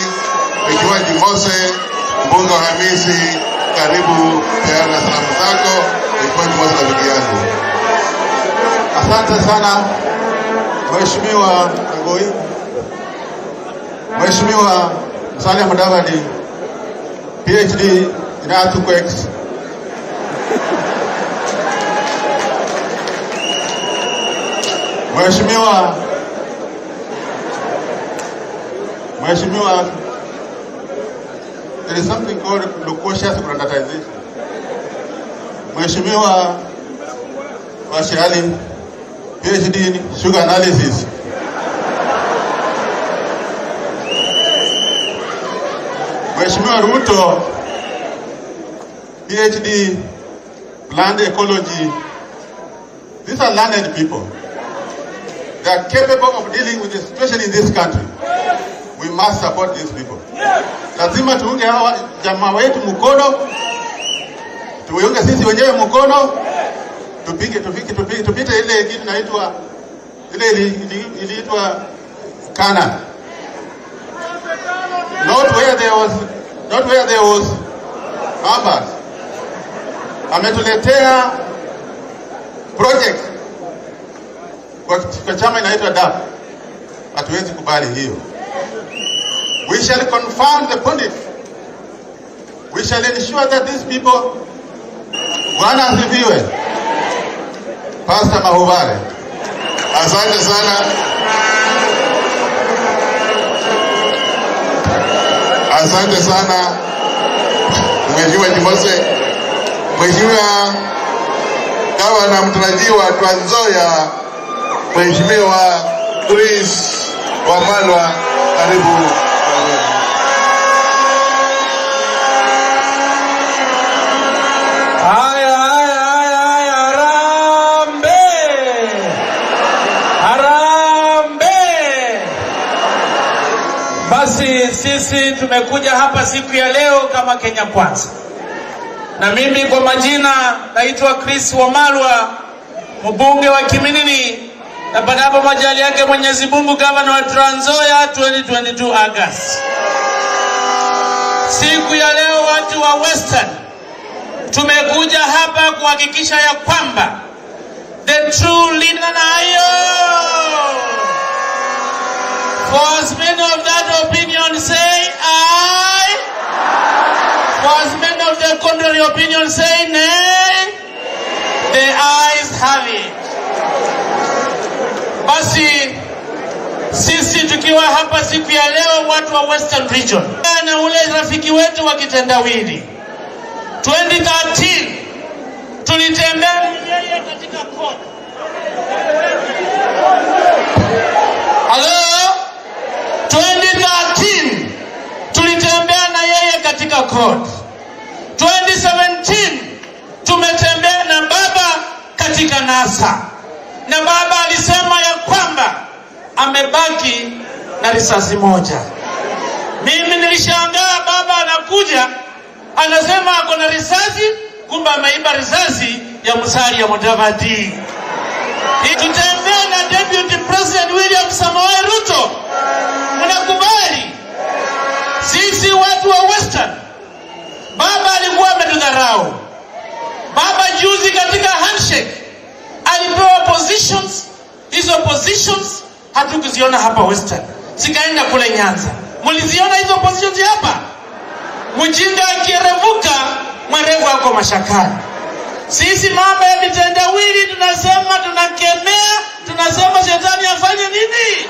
Mheshimiwa Jimose, mbunge wa Hamisi, karibu peana salamu zako. Mheshimiwa Jimose na bibi yangu. Asante sana Mheshimiwa Agoi. Mheshimiwa Musalia Mudavadi, PhD in earthquakes. Mheshimiwa, there is something called loquacious grandatization. Mheshimiwa Washirali, PhD in sugar analysis. Mheshimiwa Ruto, PhD plant ecology. These are learned people. They are capable of dealing with the situation in this country. We must support these people. Lazima tuunge hawa jamaa wetu mkono. Tuunge sisi wenyewe mkono. Tupite ile kitu inaitwa iliitwa Kana. Not where there was Abbas. Ametuletea project kwa chama inaitwa DAP. Hatuwezi kubali hiyo. We shall confirm the pundits. We shall ensure that these people, Bwana asifiwe. Pastor Mahubare. Asante sana. Asante sana Mheshimiwa Jimose. Mheshimiwa Gavana mtarajiwa Trans Nzoia, Mheshimiwa Chris Wamalwa, karibu. Haya, Harambe. Basi sisi tumekuja hapa siku ya leo kama Kenya Kwanza. Na mimi kwa majina naitwa Chris Wamalwa, mbunge wa Kiminini, na panapo majali yake Mwenyezi Mungu Gavana wa Trans Nzoia 2022 August. Siku ya leo watu wa Western tumekuja hapa kuhakikisha ya kwamba the true leader na For as many of that opinion say aye. For as many of the contrary opinion say nay. The ayes have it. Basi sisi tukiwa hapa siku ya leo watu wa Western Region na ule rafiki wetu wa kitendawili 2013 tulitembea yeye katika court. Hello? 2013 tulitembea na yeye katika court. 2017 tumetembea na baba katika NASA. Na baba alisema ya kwamba amebaki na risasi moja. Mimi nilishangaa baba anakuja anasema ako na risasi, kumbe ameiba risasi ya Musalia Mudavadi. Tutembea na Deputy President William Samoei Ruto. Mnakubali? Sisi watu wa Western, baba alikuwa ametudharau. Baba juzi katika handshake alipewa positions. Hizo positions hatukuziona hapa Western. Sikaenda kule Nyanza. Muliziona hizo positions hapa? Mjinga akirevuka, mwerevu wako mashakani. Sisi mambo ya vitendawili tunasema, tunakemea, tunasema shetani afanye nini?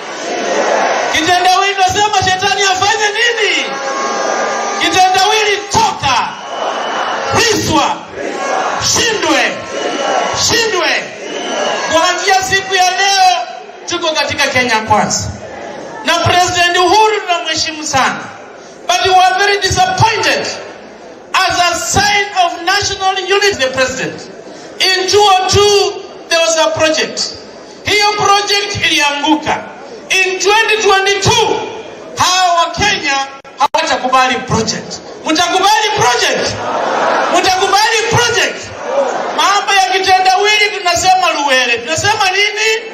Kitendawili tunasema shetani afanye nini? Kitendawili toka. Riswa. Shindwe. Kuanzia siku ya leo tuko katika Kenya Kwanza. Na President Uhuru tunamheshimu sana. But we are very disappointed. As a sign of national unity, the president. In 2002 there was a project. Hiyo project ilianguka. In 2022 hawa wa Kenya hawatakubali project. Mtakubali project? Mtakubali project? Mambo ya kitendawili tunasema Luwele. Tunasema nini?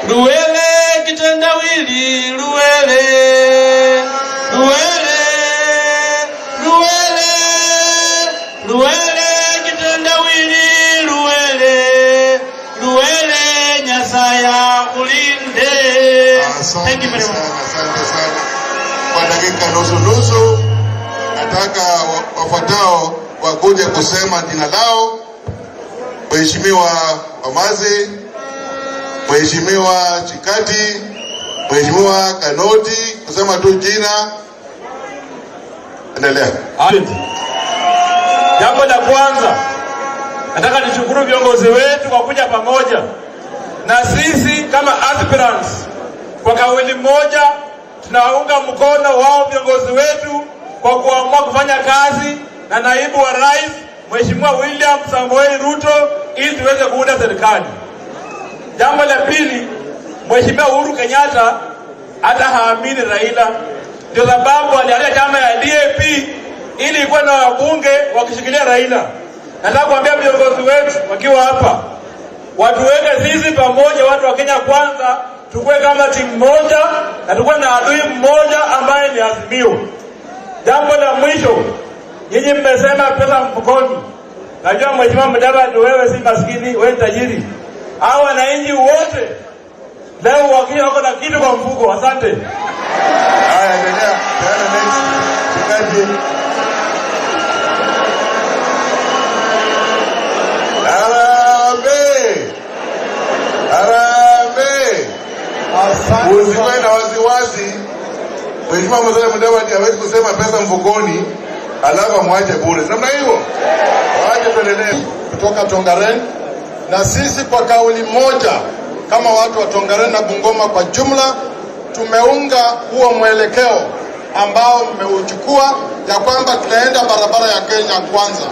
Luwele kitendawili, Luwele. Luwele kitendawili, Luwele nyasaya ulinde. Thank you very much. Asante sana. Kwa dakika nusu nataka wafuatao wakuje kusema jina lao. Mheshimiwa Wamazi, Mheshimiwa Chikati, Mheshimiwa Kanoti, kusema tu jina. Endelea. Jambo la kwanza, nataka nishukuru viongozi wetu kwa kuja pamoja na sisi kama aspirants. Kwa kauli moja tunaunga mkono wao viongozi wetu kwa kuamua kufanya kazi na naibu wa rais Mheshimiwa William Samoei Ruto ili tuweze kuunda serikali. Jambo la pili, Mheshimiwa Uhuru Kenyatta hata haamini Raila. Ndio sababu alianzisha chama ya DAP ili ikuwe na wabunge wakishikilia Raila. Nataka kuambia viongozi wetu wakiwa hapa, watuweke sisi pamoja, watu wa Kenya Kwanza, tukue kama timu moja na tukue na adui mmoja ambaye ni Azimio. Jambo la mwisho, nyinyi mmesema pesa mfukoni. Najua Mheshimiwa Mudavadi wewe si maskini, wewe tajiri. Hao wananchi wote leo wakija wako na kitu kwa mfuko. Asante. Haya, endelea. Next. Chikaji. Harambee. Usiwe na wasiwasi. Mheshimiwa Musalia Mudavadi hawezi kusema pesa mfukoni alafu mwache bure. Namna hiyo. Waache tuendelee. Kutoka Tongaren, na sisi kwa kauli moja kama watu wa Tongaren na Bungoma kwa jumla tumeunga huo mwelekeo ambao mmeuchukua ya kwamba tunaenda barabara ya Kenya Kwanza.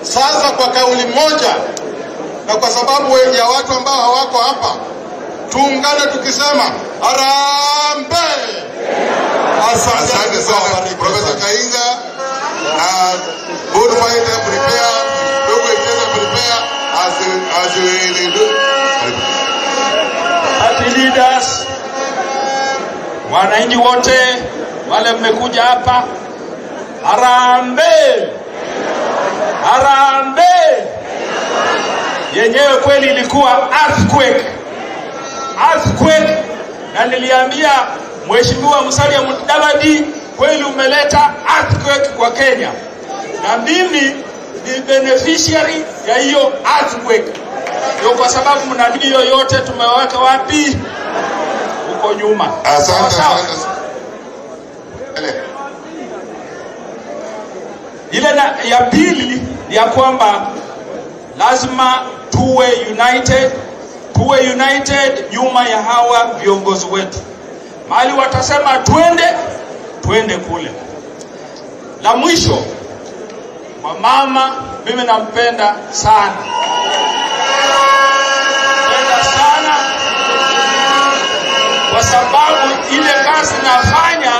Sasa kwa kauli moja na kwa sababu ya watu ambao hawako hapa, tuungane tukisema harambee. Asante sana Professor Kainga. Good fighter prepare, good fighter prepare as we do. Party leaders, wananchi wote wale mmekuja hapa, harambee. Harambee. Yenyewe kweli ilikuwa earthquake. Na na niliambia Mheshimiwa Musalia Mudavadi, kweli umeleta earthquake kwa Kenya, na mimi ni beneficiary ya hiyo earthquake. Ndio kwa sababu mnadili yoyote tumeweka wapi? Huko nyuma. Asante. Ile ya pili ya kwamba lazima tuwe united nyuma ya hawa viongozi wetu. Mahali watasema twende kule. La mwisho, kwa mama, mimi nampenda sana. Kwa sababu ile kazi nafanya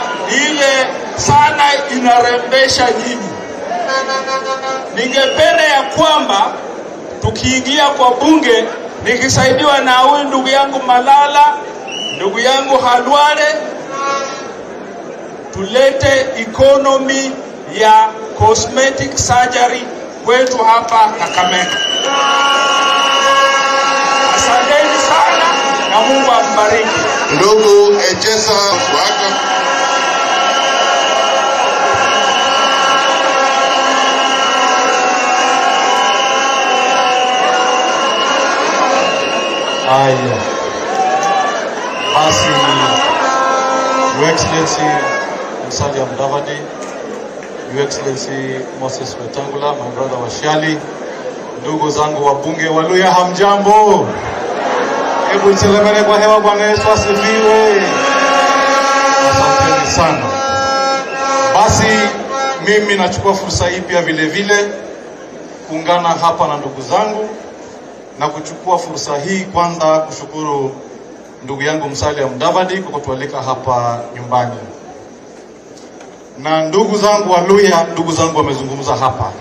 ile sana inarembesha nyinyi. Ningependa ya kwamba tukiingia kwa bunge, nikisaidiwa na huyu ndugu yangu Malala, ndugu yangu Halwale, tulete economy ya cosmetic surgery kwetu hapa Kakamega. Asanteni sana na Mungu ambariki. Ndugu Echesa wako. Haya, basi Your Excellency Musalia Mudavadi, Your Excellency Moses Wetangula, my brother Washiali, ndugu zangu wabunge Waluya, hamjambo? Hebu niselemene kwa hewa. Bwana Yesu asifiwe. Asanteni sana. Basi mimi nachukua fursa hii pia vile kuungana hapa na ndugu zangu na kuchukua fursa hii kwanza kushukuru ndugu yangu Musalia Mudavadi kwa kutualika hapa nyumbani. Na ndugu zangu Waluya, ndugu zangu wamezungumza hapa.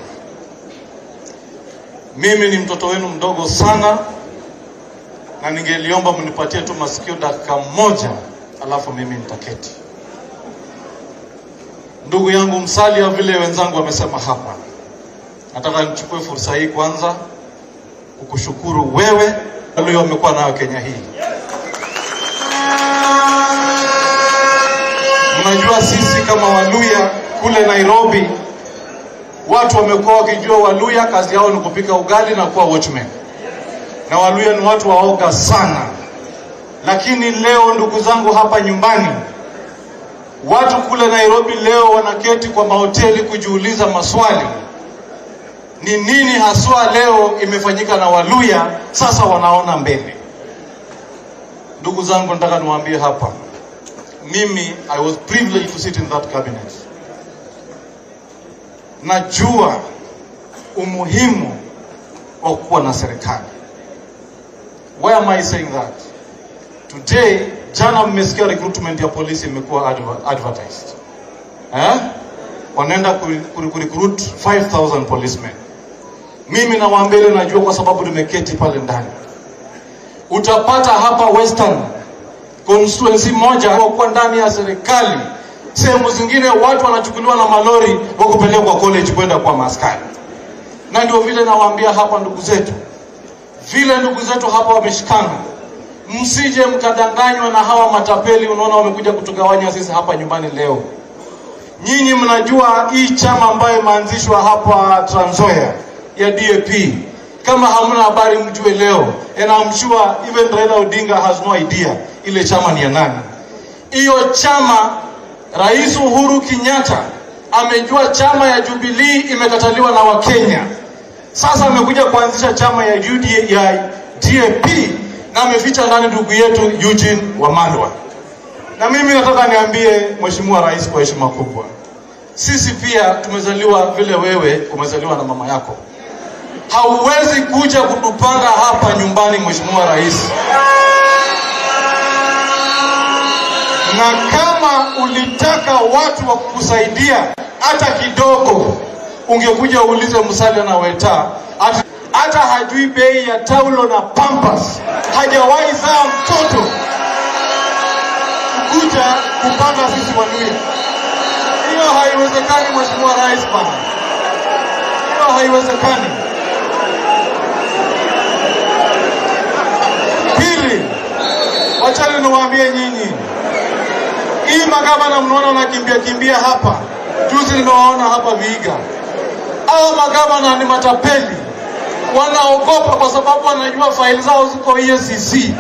Mimi ni mtoto wenu mdogo sana, na ningeliomba mnipatie tu masikio dakika moja, alafu mimi nitaketi. Ndugu yangu Musalia, vile wenzangu wamesema hapa, nataka nichukue fursa hii kwanza kukushukuru wewe Waluya umekuwa nayo Kenya hii. Mnajua sisi kama Waluya kule Nairobi, watu wamekuwa wakijua Waluya kazi yao ni kupika ugali na kuwa watchman. Na Waluya ni watu waoga sana. Lakini leo ndugu zangu hapa nyumbani, watu kule Nairobi leo wanaketi kwa mahoteli kujiuliza maswali. Ni nini haswa leo imefanyika na Waluya, sasa wanaona mbele. Ndugu zangu, nataka niwaambie hapa, mimi I was privileged to sit in that cabinet. Najua umuhimu wa kuwa na serikali. Why am I saying that? Today, jana mmesikia recruitment ya polisi imekuwa advertised. Wanaenda recruit 5,000 policemen. Mimi na waambele najua kwa sababu nimeketi pale ndani. Utapata hapa Western constituency moja kwa ndani ya serikali. Sehemu zingine watu wanachukuliwa na malori wa kupelekwa college kwenda kwa maaskari. Na ndio vile nawaambia hapa ndugu zetu. Vile ndugu zetu hapa wameshikana. Msije mkadanganywa na hawa matapeli, unaona wamekuja kutugawanya sisi hapa nyumbani leo. Nyinyi mnajua hii chama ambayo imeanzishwa hapa Trans Nzoia ya DAP. Kama hamna habari mjue leo. And I'm sure even Raila Odinga has no idea ile chama ni ya nani. Hiyo chama Rais Uhuru Kenyatta amejua chama ya Jubilee imekataliwa na Wakenya. Sasa amekuja kuanzisha chama ya DAP na ameficha ndani ndugu yetu Eugene Wamalwa. Na mimi nataka niambie Mheshimiwa Rais kwa heshima kubwa, sisi pia tumezaliwa vile wewe umezaliwa na mama yako. Hauwezi kuja kutupanga hapa nyumbani Mheshimiwa Rais. Na kama ulitaka watu wa kukusaidia hata kidogo, ungekuja uulize Musalia na Weta. Hata hajui bei ya taulo na pampers. Hajawahi zaa mtoto. Kuja kupanga sisi Waluya. Hiyo haiwezekani Mheshimiwa Rais bana. Hiyo haiwezekani. Wachani niwaambie nyinyi, hii magavana mnaona wanakimbia hapa, juzi nimewaona hapa Vihiga. Hao magavana ni matapeli, wanaogopa kwa sababu wanajua faili zao ziko EACC.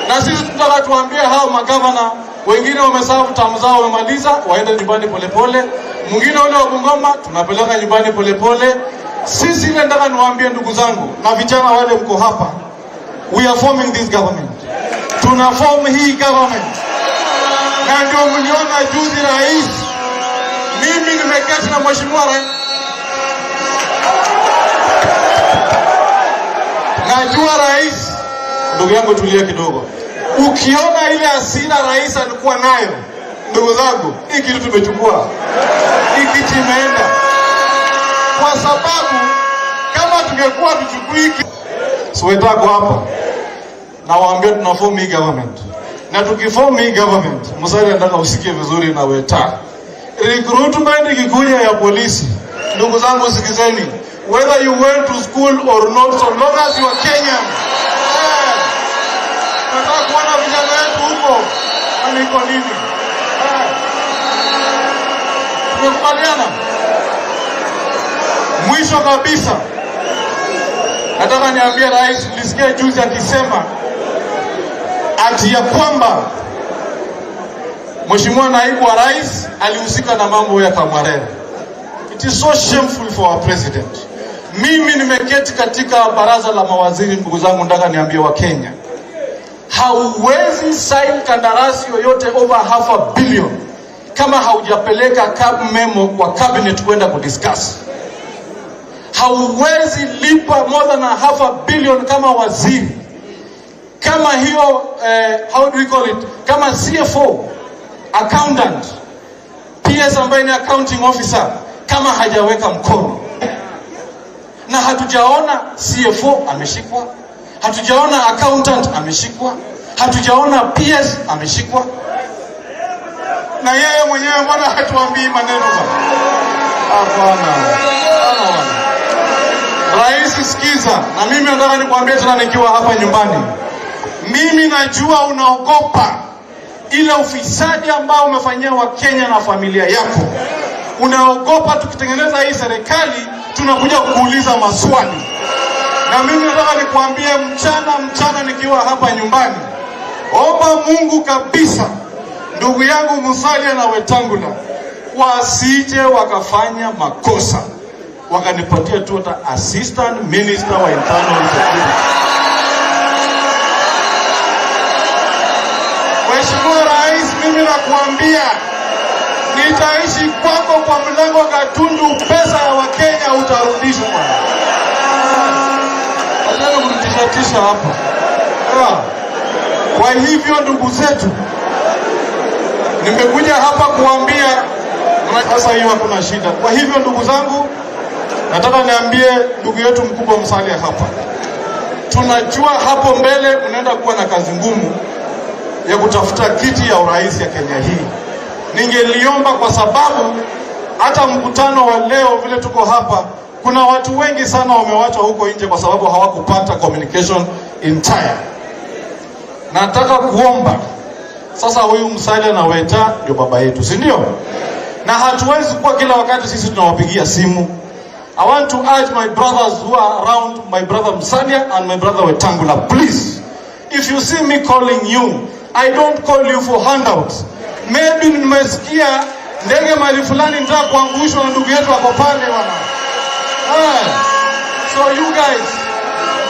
Na sisi tunataka tuambie hao magavana, wengine wamesahau tamu zao, wamemaliza, waende nyumbani polepole. Mwingine ule wa Bungoma tunapeleka nyumbani polepole. Sisi ile nataka niwaambie ndugu zangu na vijana wale mko hapa, we are forming this government. Tuna form hii government. Na ndio mliona juzi rais, mimi nimeketi na mheshimiwa rais. Najua rais, ndugu yangu tulia kidogo. Ukiona ile hasira rais alikuwa nayo, ndugu zangu, hii kitu tumechukua. Hii kitu imeenda. Kwa sababu kama tungekuwa tuchukui hiki, siwetako hapa. Na waambia tunaform hii government. Na tukiform hii government, Musalia nataka usikie vizuri na Weta. Recruitment ikikuja ya polisi, ndugu zangu sikizeni. Whether you went to school or not, so long as you are Kenyan. Nataka kuona vijana wetu huko. Aniko nini? Tumekubaliana. Mwisho kabisa, nataka niambie rais, nilisikia juzi akisema ati ya kwamba mheshimiwa naibu wa rais alihusika na mambo ya Kamwarere. It is so shameful for our president. Mimi nimeketi katika baraza la mawaziri, ndugu zangu, nataka niambie wa Kenya, hauwezi sign kandarasi yoyote over $500 million kama haujapeleka memo kwa cabinet kwenda kudiscuss. Hauwezi lipa more than $500 million kama waziri, kama hiyo how do we call it, kama CFO, accountant, PS ambaye ni accounting officer, kama hajaweka mkono. Na hatujaona CFO ameshikwa, hatujaona accountant ameshikwa, hatujaona PS ameshikwa. Na yeye mwenyewe mbona hatuambii maneno bwana? Hapana. Rais, sikiza, na mimi nataka nikwambie tena nikiwa hapa nyumbani. Mimi najua unaogopa ile ufisadi ambao umefanyia wa Kenya na familia yako. Unaogopa tukitengeneza hii serikali tunakuja kukuuliza maswali. Na mimi nataka nikwambie mchana nikiwa hapa nyumbani, omba Mungu kabisa ndugu yangu Musalia na Wetangula wasije wakafanya makosa wakanipatia tu hata assistant minister wa internal security. Mheshimiwa rais, mimi nakuambia nitaishi kwako kwa mlango Gatundu, pesa ya Wakenya utarudishwa. Nataka kurudisha hapa. Kwa hivyo ndugu zetu, nimekuja hapa kuambia sasa hiyo hakuna shida. Kwa hivyo ndugu zangu, nataka niambie ndugu yetu mkubwa Musalia hapa, tunajua hapo mbele unaenda kuwa na kazi ngumu ya kutafuta kiti ya urais ya Kenya hii. Ningeliomba, kwa sababu hata mkutano wa leo vile tuko hapa, kuna watu wengi sana wamewachwa huko nje kwa sababu hawakupata communication in time. Nataka kuomba sasa, huyu Musalia na Weta ndio baba yetu, si ndio? Na hatuwezi kuwa kila wakati sisi tunawapigia simu. I want to urge my brothers who are around, my brother Musalia and my brother Wetangula, please, if you see me calling you, I don't call you for handouts. Maybe nimesikia ndege mali fulani nitaka kuangushwa na ndugu yetu wako pale wana. So you guys,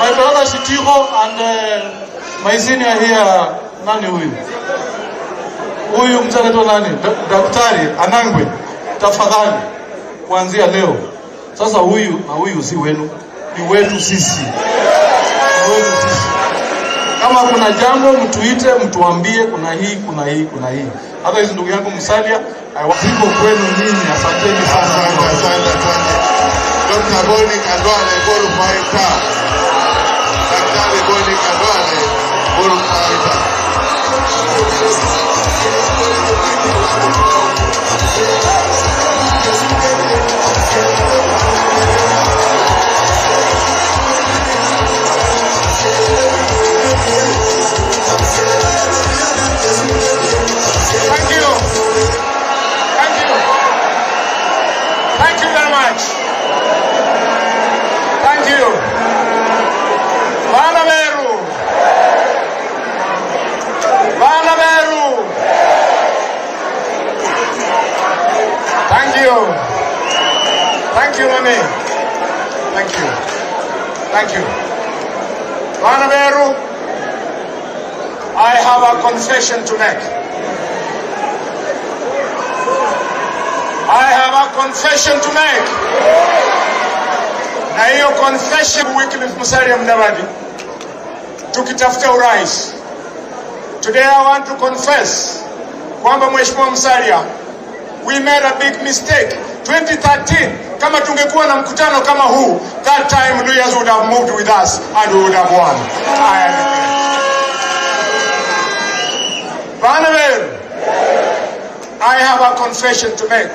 my brother Shitiro and my senior here, nani huyu? Huyu mzalendo nani? Daktari Anangwe, tafadhali kuanzia leo sasa huyu na huyu si wenu, ni wetu sisi. Ni wetu sisi. Kama kuna jambo mtuite, mtuambie kuna hii, kuna hii, kuna hii. Hata hizi ndugu yangu Musalia, ziko kwenu nyinyi. Asanteni sana. Asante. Dr. Boni Kandwale, Guru Faita. Daktari Boni Kandwale, Guru Faita. me. Thank you. Thank you. Vanaveru, I have a confession to make. I have a confession to make. Na hiyo confession Wycliffe Musalia Mudavadi tukitafuta urais. Today I want to confess kwamba Mheshimiwa Musalia, we made a big mistake. 2013, kama tungekuwa na mkutano kama huu, that time Luyas would have moved with us and we would have won. I have a confession to make.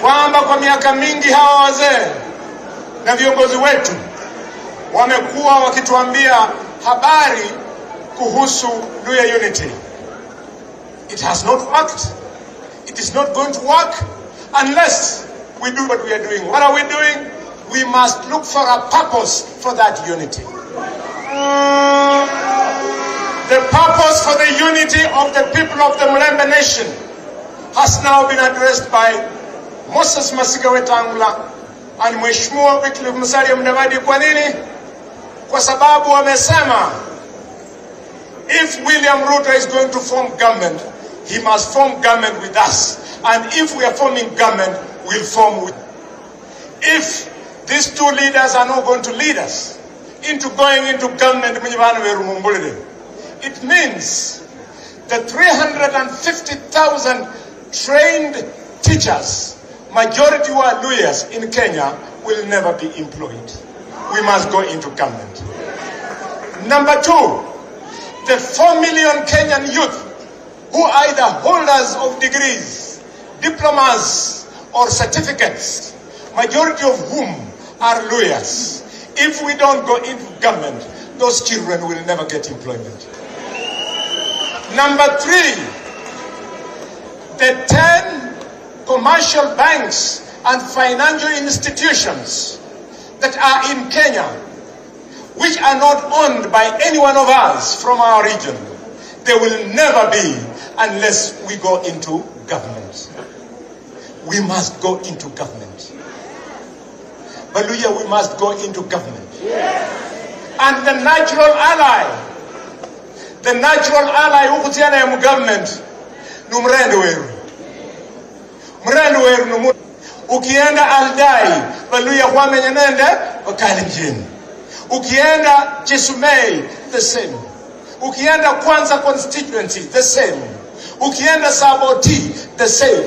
Kwamba kwa miaka mingi hawa wazee na viongozi wetu wamekuwa wakituambia habari kuhusu Luya unity. It has not worked. It is not going to work unless we do what we are doing. What are we doing? We must look for a purpose for that unity. The purpose for the unity of the people of the Mulembe nation has now been addressed by Moses Masika Wetangula and Mheshimiwa Wycliffe Musalia Mudavadi. Kwa nini? Kwa sababu wamesema if William Ruto is going to form government, he must form government with us. And if we are forming government, we'll form with. If these two leaders are not going to lead us into going into government, it means the 350,000 trained teachers, majority who are lawyers in Kenya, will never be employed. We must go into government. Number two, the 4 million Kenyan youth who are either holders of degrees, diplomas, or certificates, majority of whom are lawyers. If we don't go into government, those children will never get employment. Number three, the 10 commercial banks and financial institutions that are in Kenya, which are not owned by any one of us from our region, they will never be unless we go into government. We must go into government. Baluya, we must go into government. And the natural ally ukutiana ya government, numrendo weru. Mrendo weru numu. Ukienda Aldai, Baluya wamenye nende, wakalinjini. Ukienda Chesumei, the same. Ukienda Kwanza constituency, the same. Ukienda Saboti, the same.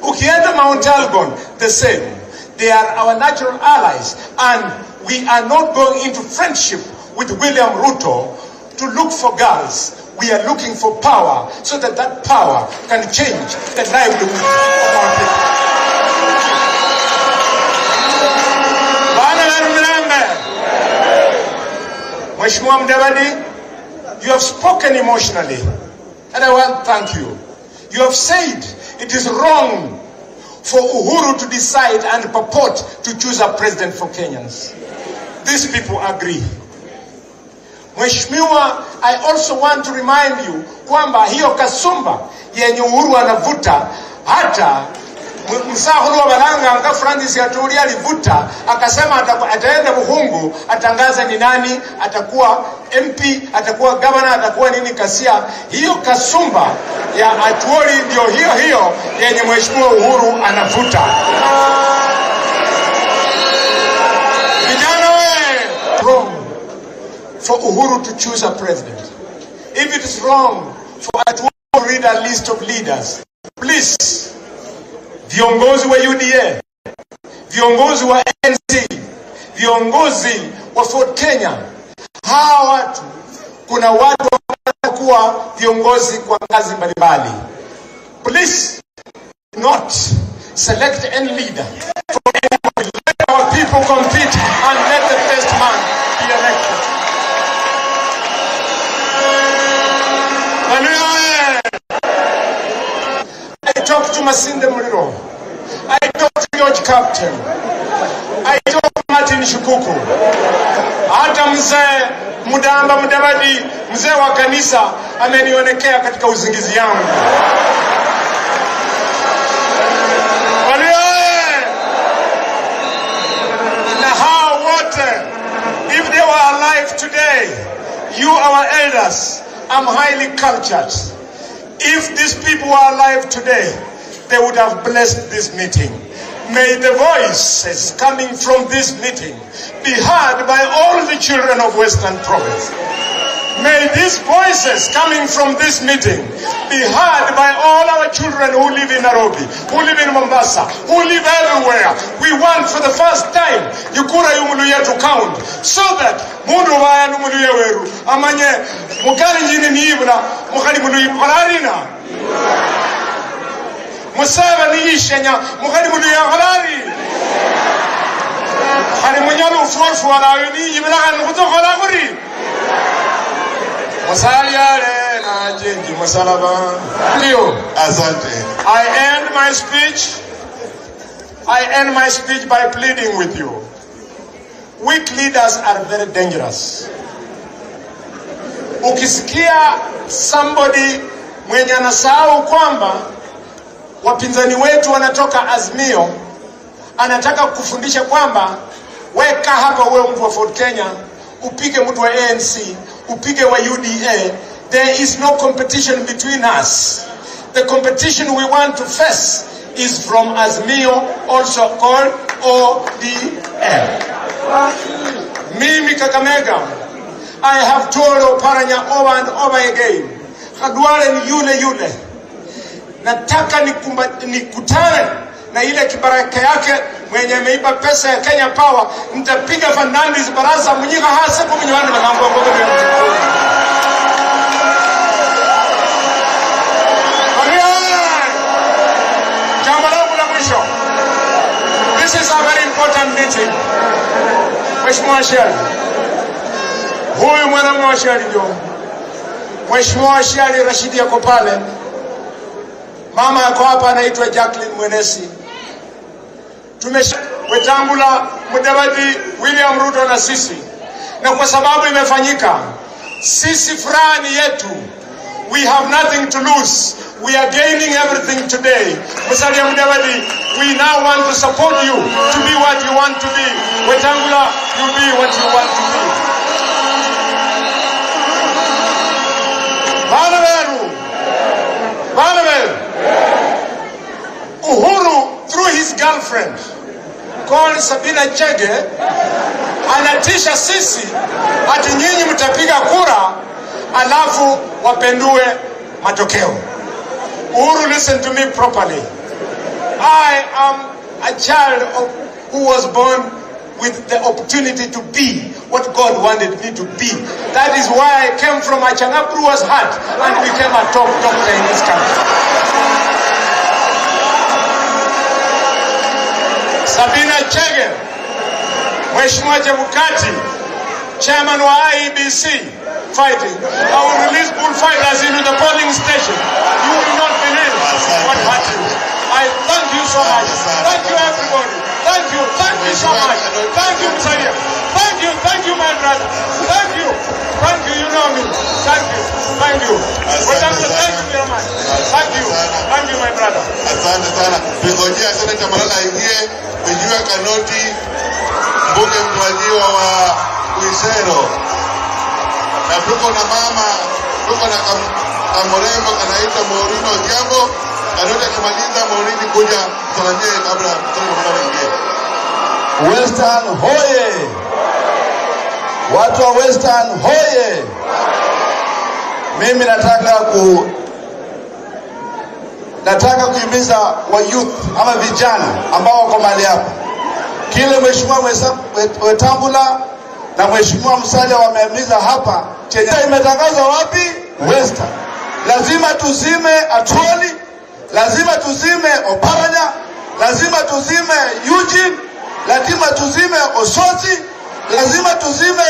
Ukienda Mount Elgon, the same. They are our natural allies, and we are not going into friendship with William Ruto to look for girls. We are looking for power so that that power can change the livelihood of our people. Mheshimiwa Mudavadi, you have spoken emotionally, and I want to thank you. You have said it is wrong for Uhuru to decide and purport to choose a president for Kenyans. These people agree. Mheshimiwa, I also want to remind you kwamba hiyo kasumba yenye Uhuru anavuta, hata msahulu wa Balanga nga Francis Aturi alivuta, akasema ataenda Buhungu, atangaza ni nani atakuwa MP, atakuwa governor, atakuwa nini Kasia. Hiyo kasumba ya Aturi ndio hiyo yenye Mheshimiwa Uhuru anavuta. Vijana we, wrong for Uhuru to choose a president. If it is wrong for Aturi to read a list of leaders, please, viongozi wa UDA, viongozi wa NC, viongozi wa Ford Kenya, hawa watu, kuna watu wanakuwa viongozi kwa ngazi mbalimbali. Please not select any leader for anybody. Let our people compete and let the best man be elected. I talked to Masinde Muliro. I talked to George Captain. I talked to Martin Shukuku. Hata mzee Mudavadi, mzee wa kanisa, amenionekea katika uzingizi yangu. today, you our elders, are highly cultured. If these people were alive today, they would have blessed this meeting. May the voices coming from this meeting be heard by all the children of Western Province. May these voices coming from this meeting be heard by all our children who live in Nairobi, who live in Mombasa, who live everywhere. We want for the first time Yukura Yumuluya to count, so that Mundu Vaya Numuluya Weru, Amanye, Mukari Jini Nibla, Mukari Muluya Pararina, Musava Nishanya, Mukari Muluya Halari, Harimunyalu Forfuala, Yibla and Mutokolaguri. Musalia na jenji Musalaba. Asante. I end my speech by pleading with you. Weak leaders are very dangerous. Ukisikia somebody mwenye anasahau kwamba wapinzani wetu wanatoka Azimio, anataka kufundisha kwamba weka hapa wewe mtu wa Fort Kenya, upige mtu wa ANC, upige wa UDA. There is no competition between us. The competition we want to face is from Azimio, also called ODM. Mimi Kakamega, I have told Oparanya over and over again, Khadwale ni yule. Nataka nikutane na ile kibaraka yake mwenye ameiba pesa ya Kenya Power. Nitapiga Fernandes baraza mnyika hasa kwa mnywana na mambo kwa This is a very important meeting. Mheshimiwa Shari, huyu mwana wa Shari ndio Mheshimiwa Shari Rashidi yako pale. Mama yako hapa anaitwa Jacqueline Mwenesi. Wetangula, Mudavadi, William Ruto na sisi. Na kwa sababu imefanyika, sisi furani yetu. We have nothing to lose. We are gaining everything today. Musalia Mudavadi, we now want to support you to be what you want to be. Wetangula, you be what you want to be. Banaveru. Uhuru, through his girlfriend, called Sabina Chege, anatisha sisi ati nyinyi mtapiga kura alafu wapendue matokeo. Uhuru, listen to me properly. I am a child who was born with the opportunity to be what God wanted me to be. That is why I came from a Changabrua's heart and became a top doctor in this country. Sabina Chege, Mheshimiwa Chebukati, chairman wa IEBC, fighting. I will release bullfighters into the polling station. You will not believe what happened. I thank you so much. Thank you everybody. Thank you so much. Thank you, Musalia. Thank you, my brother. Thank you, you know me. Thank you. Thank you very much. Thank you, my brother. Asante sana. Tungojea Senator Malala aingie kujua kanoti mbunge mtarajiwa wa Kuisero. Na tuko na mama, tuko na kamorembo kanaitwa Maureen Odhiambo. Kanoti akimaliza Maureen kuja tusalamie kabla Senator Malala aingie. Western hoye! Watu wa Western hoye! Mimi nataka kuhimiza wa youth ama vijana ambao wako mahali hapa. Kile Mheshimiwa Wetangula na Mheshimiwa Musalia wamehimiza hapa, chenye imetangazwa wapi? Western. Lazima tuzime Atwoli, lazima tuzime Oparanya, lazima tuzime Eugene, lazima tuzime Osozi, lazima tuzime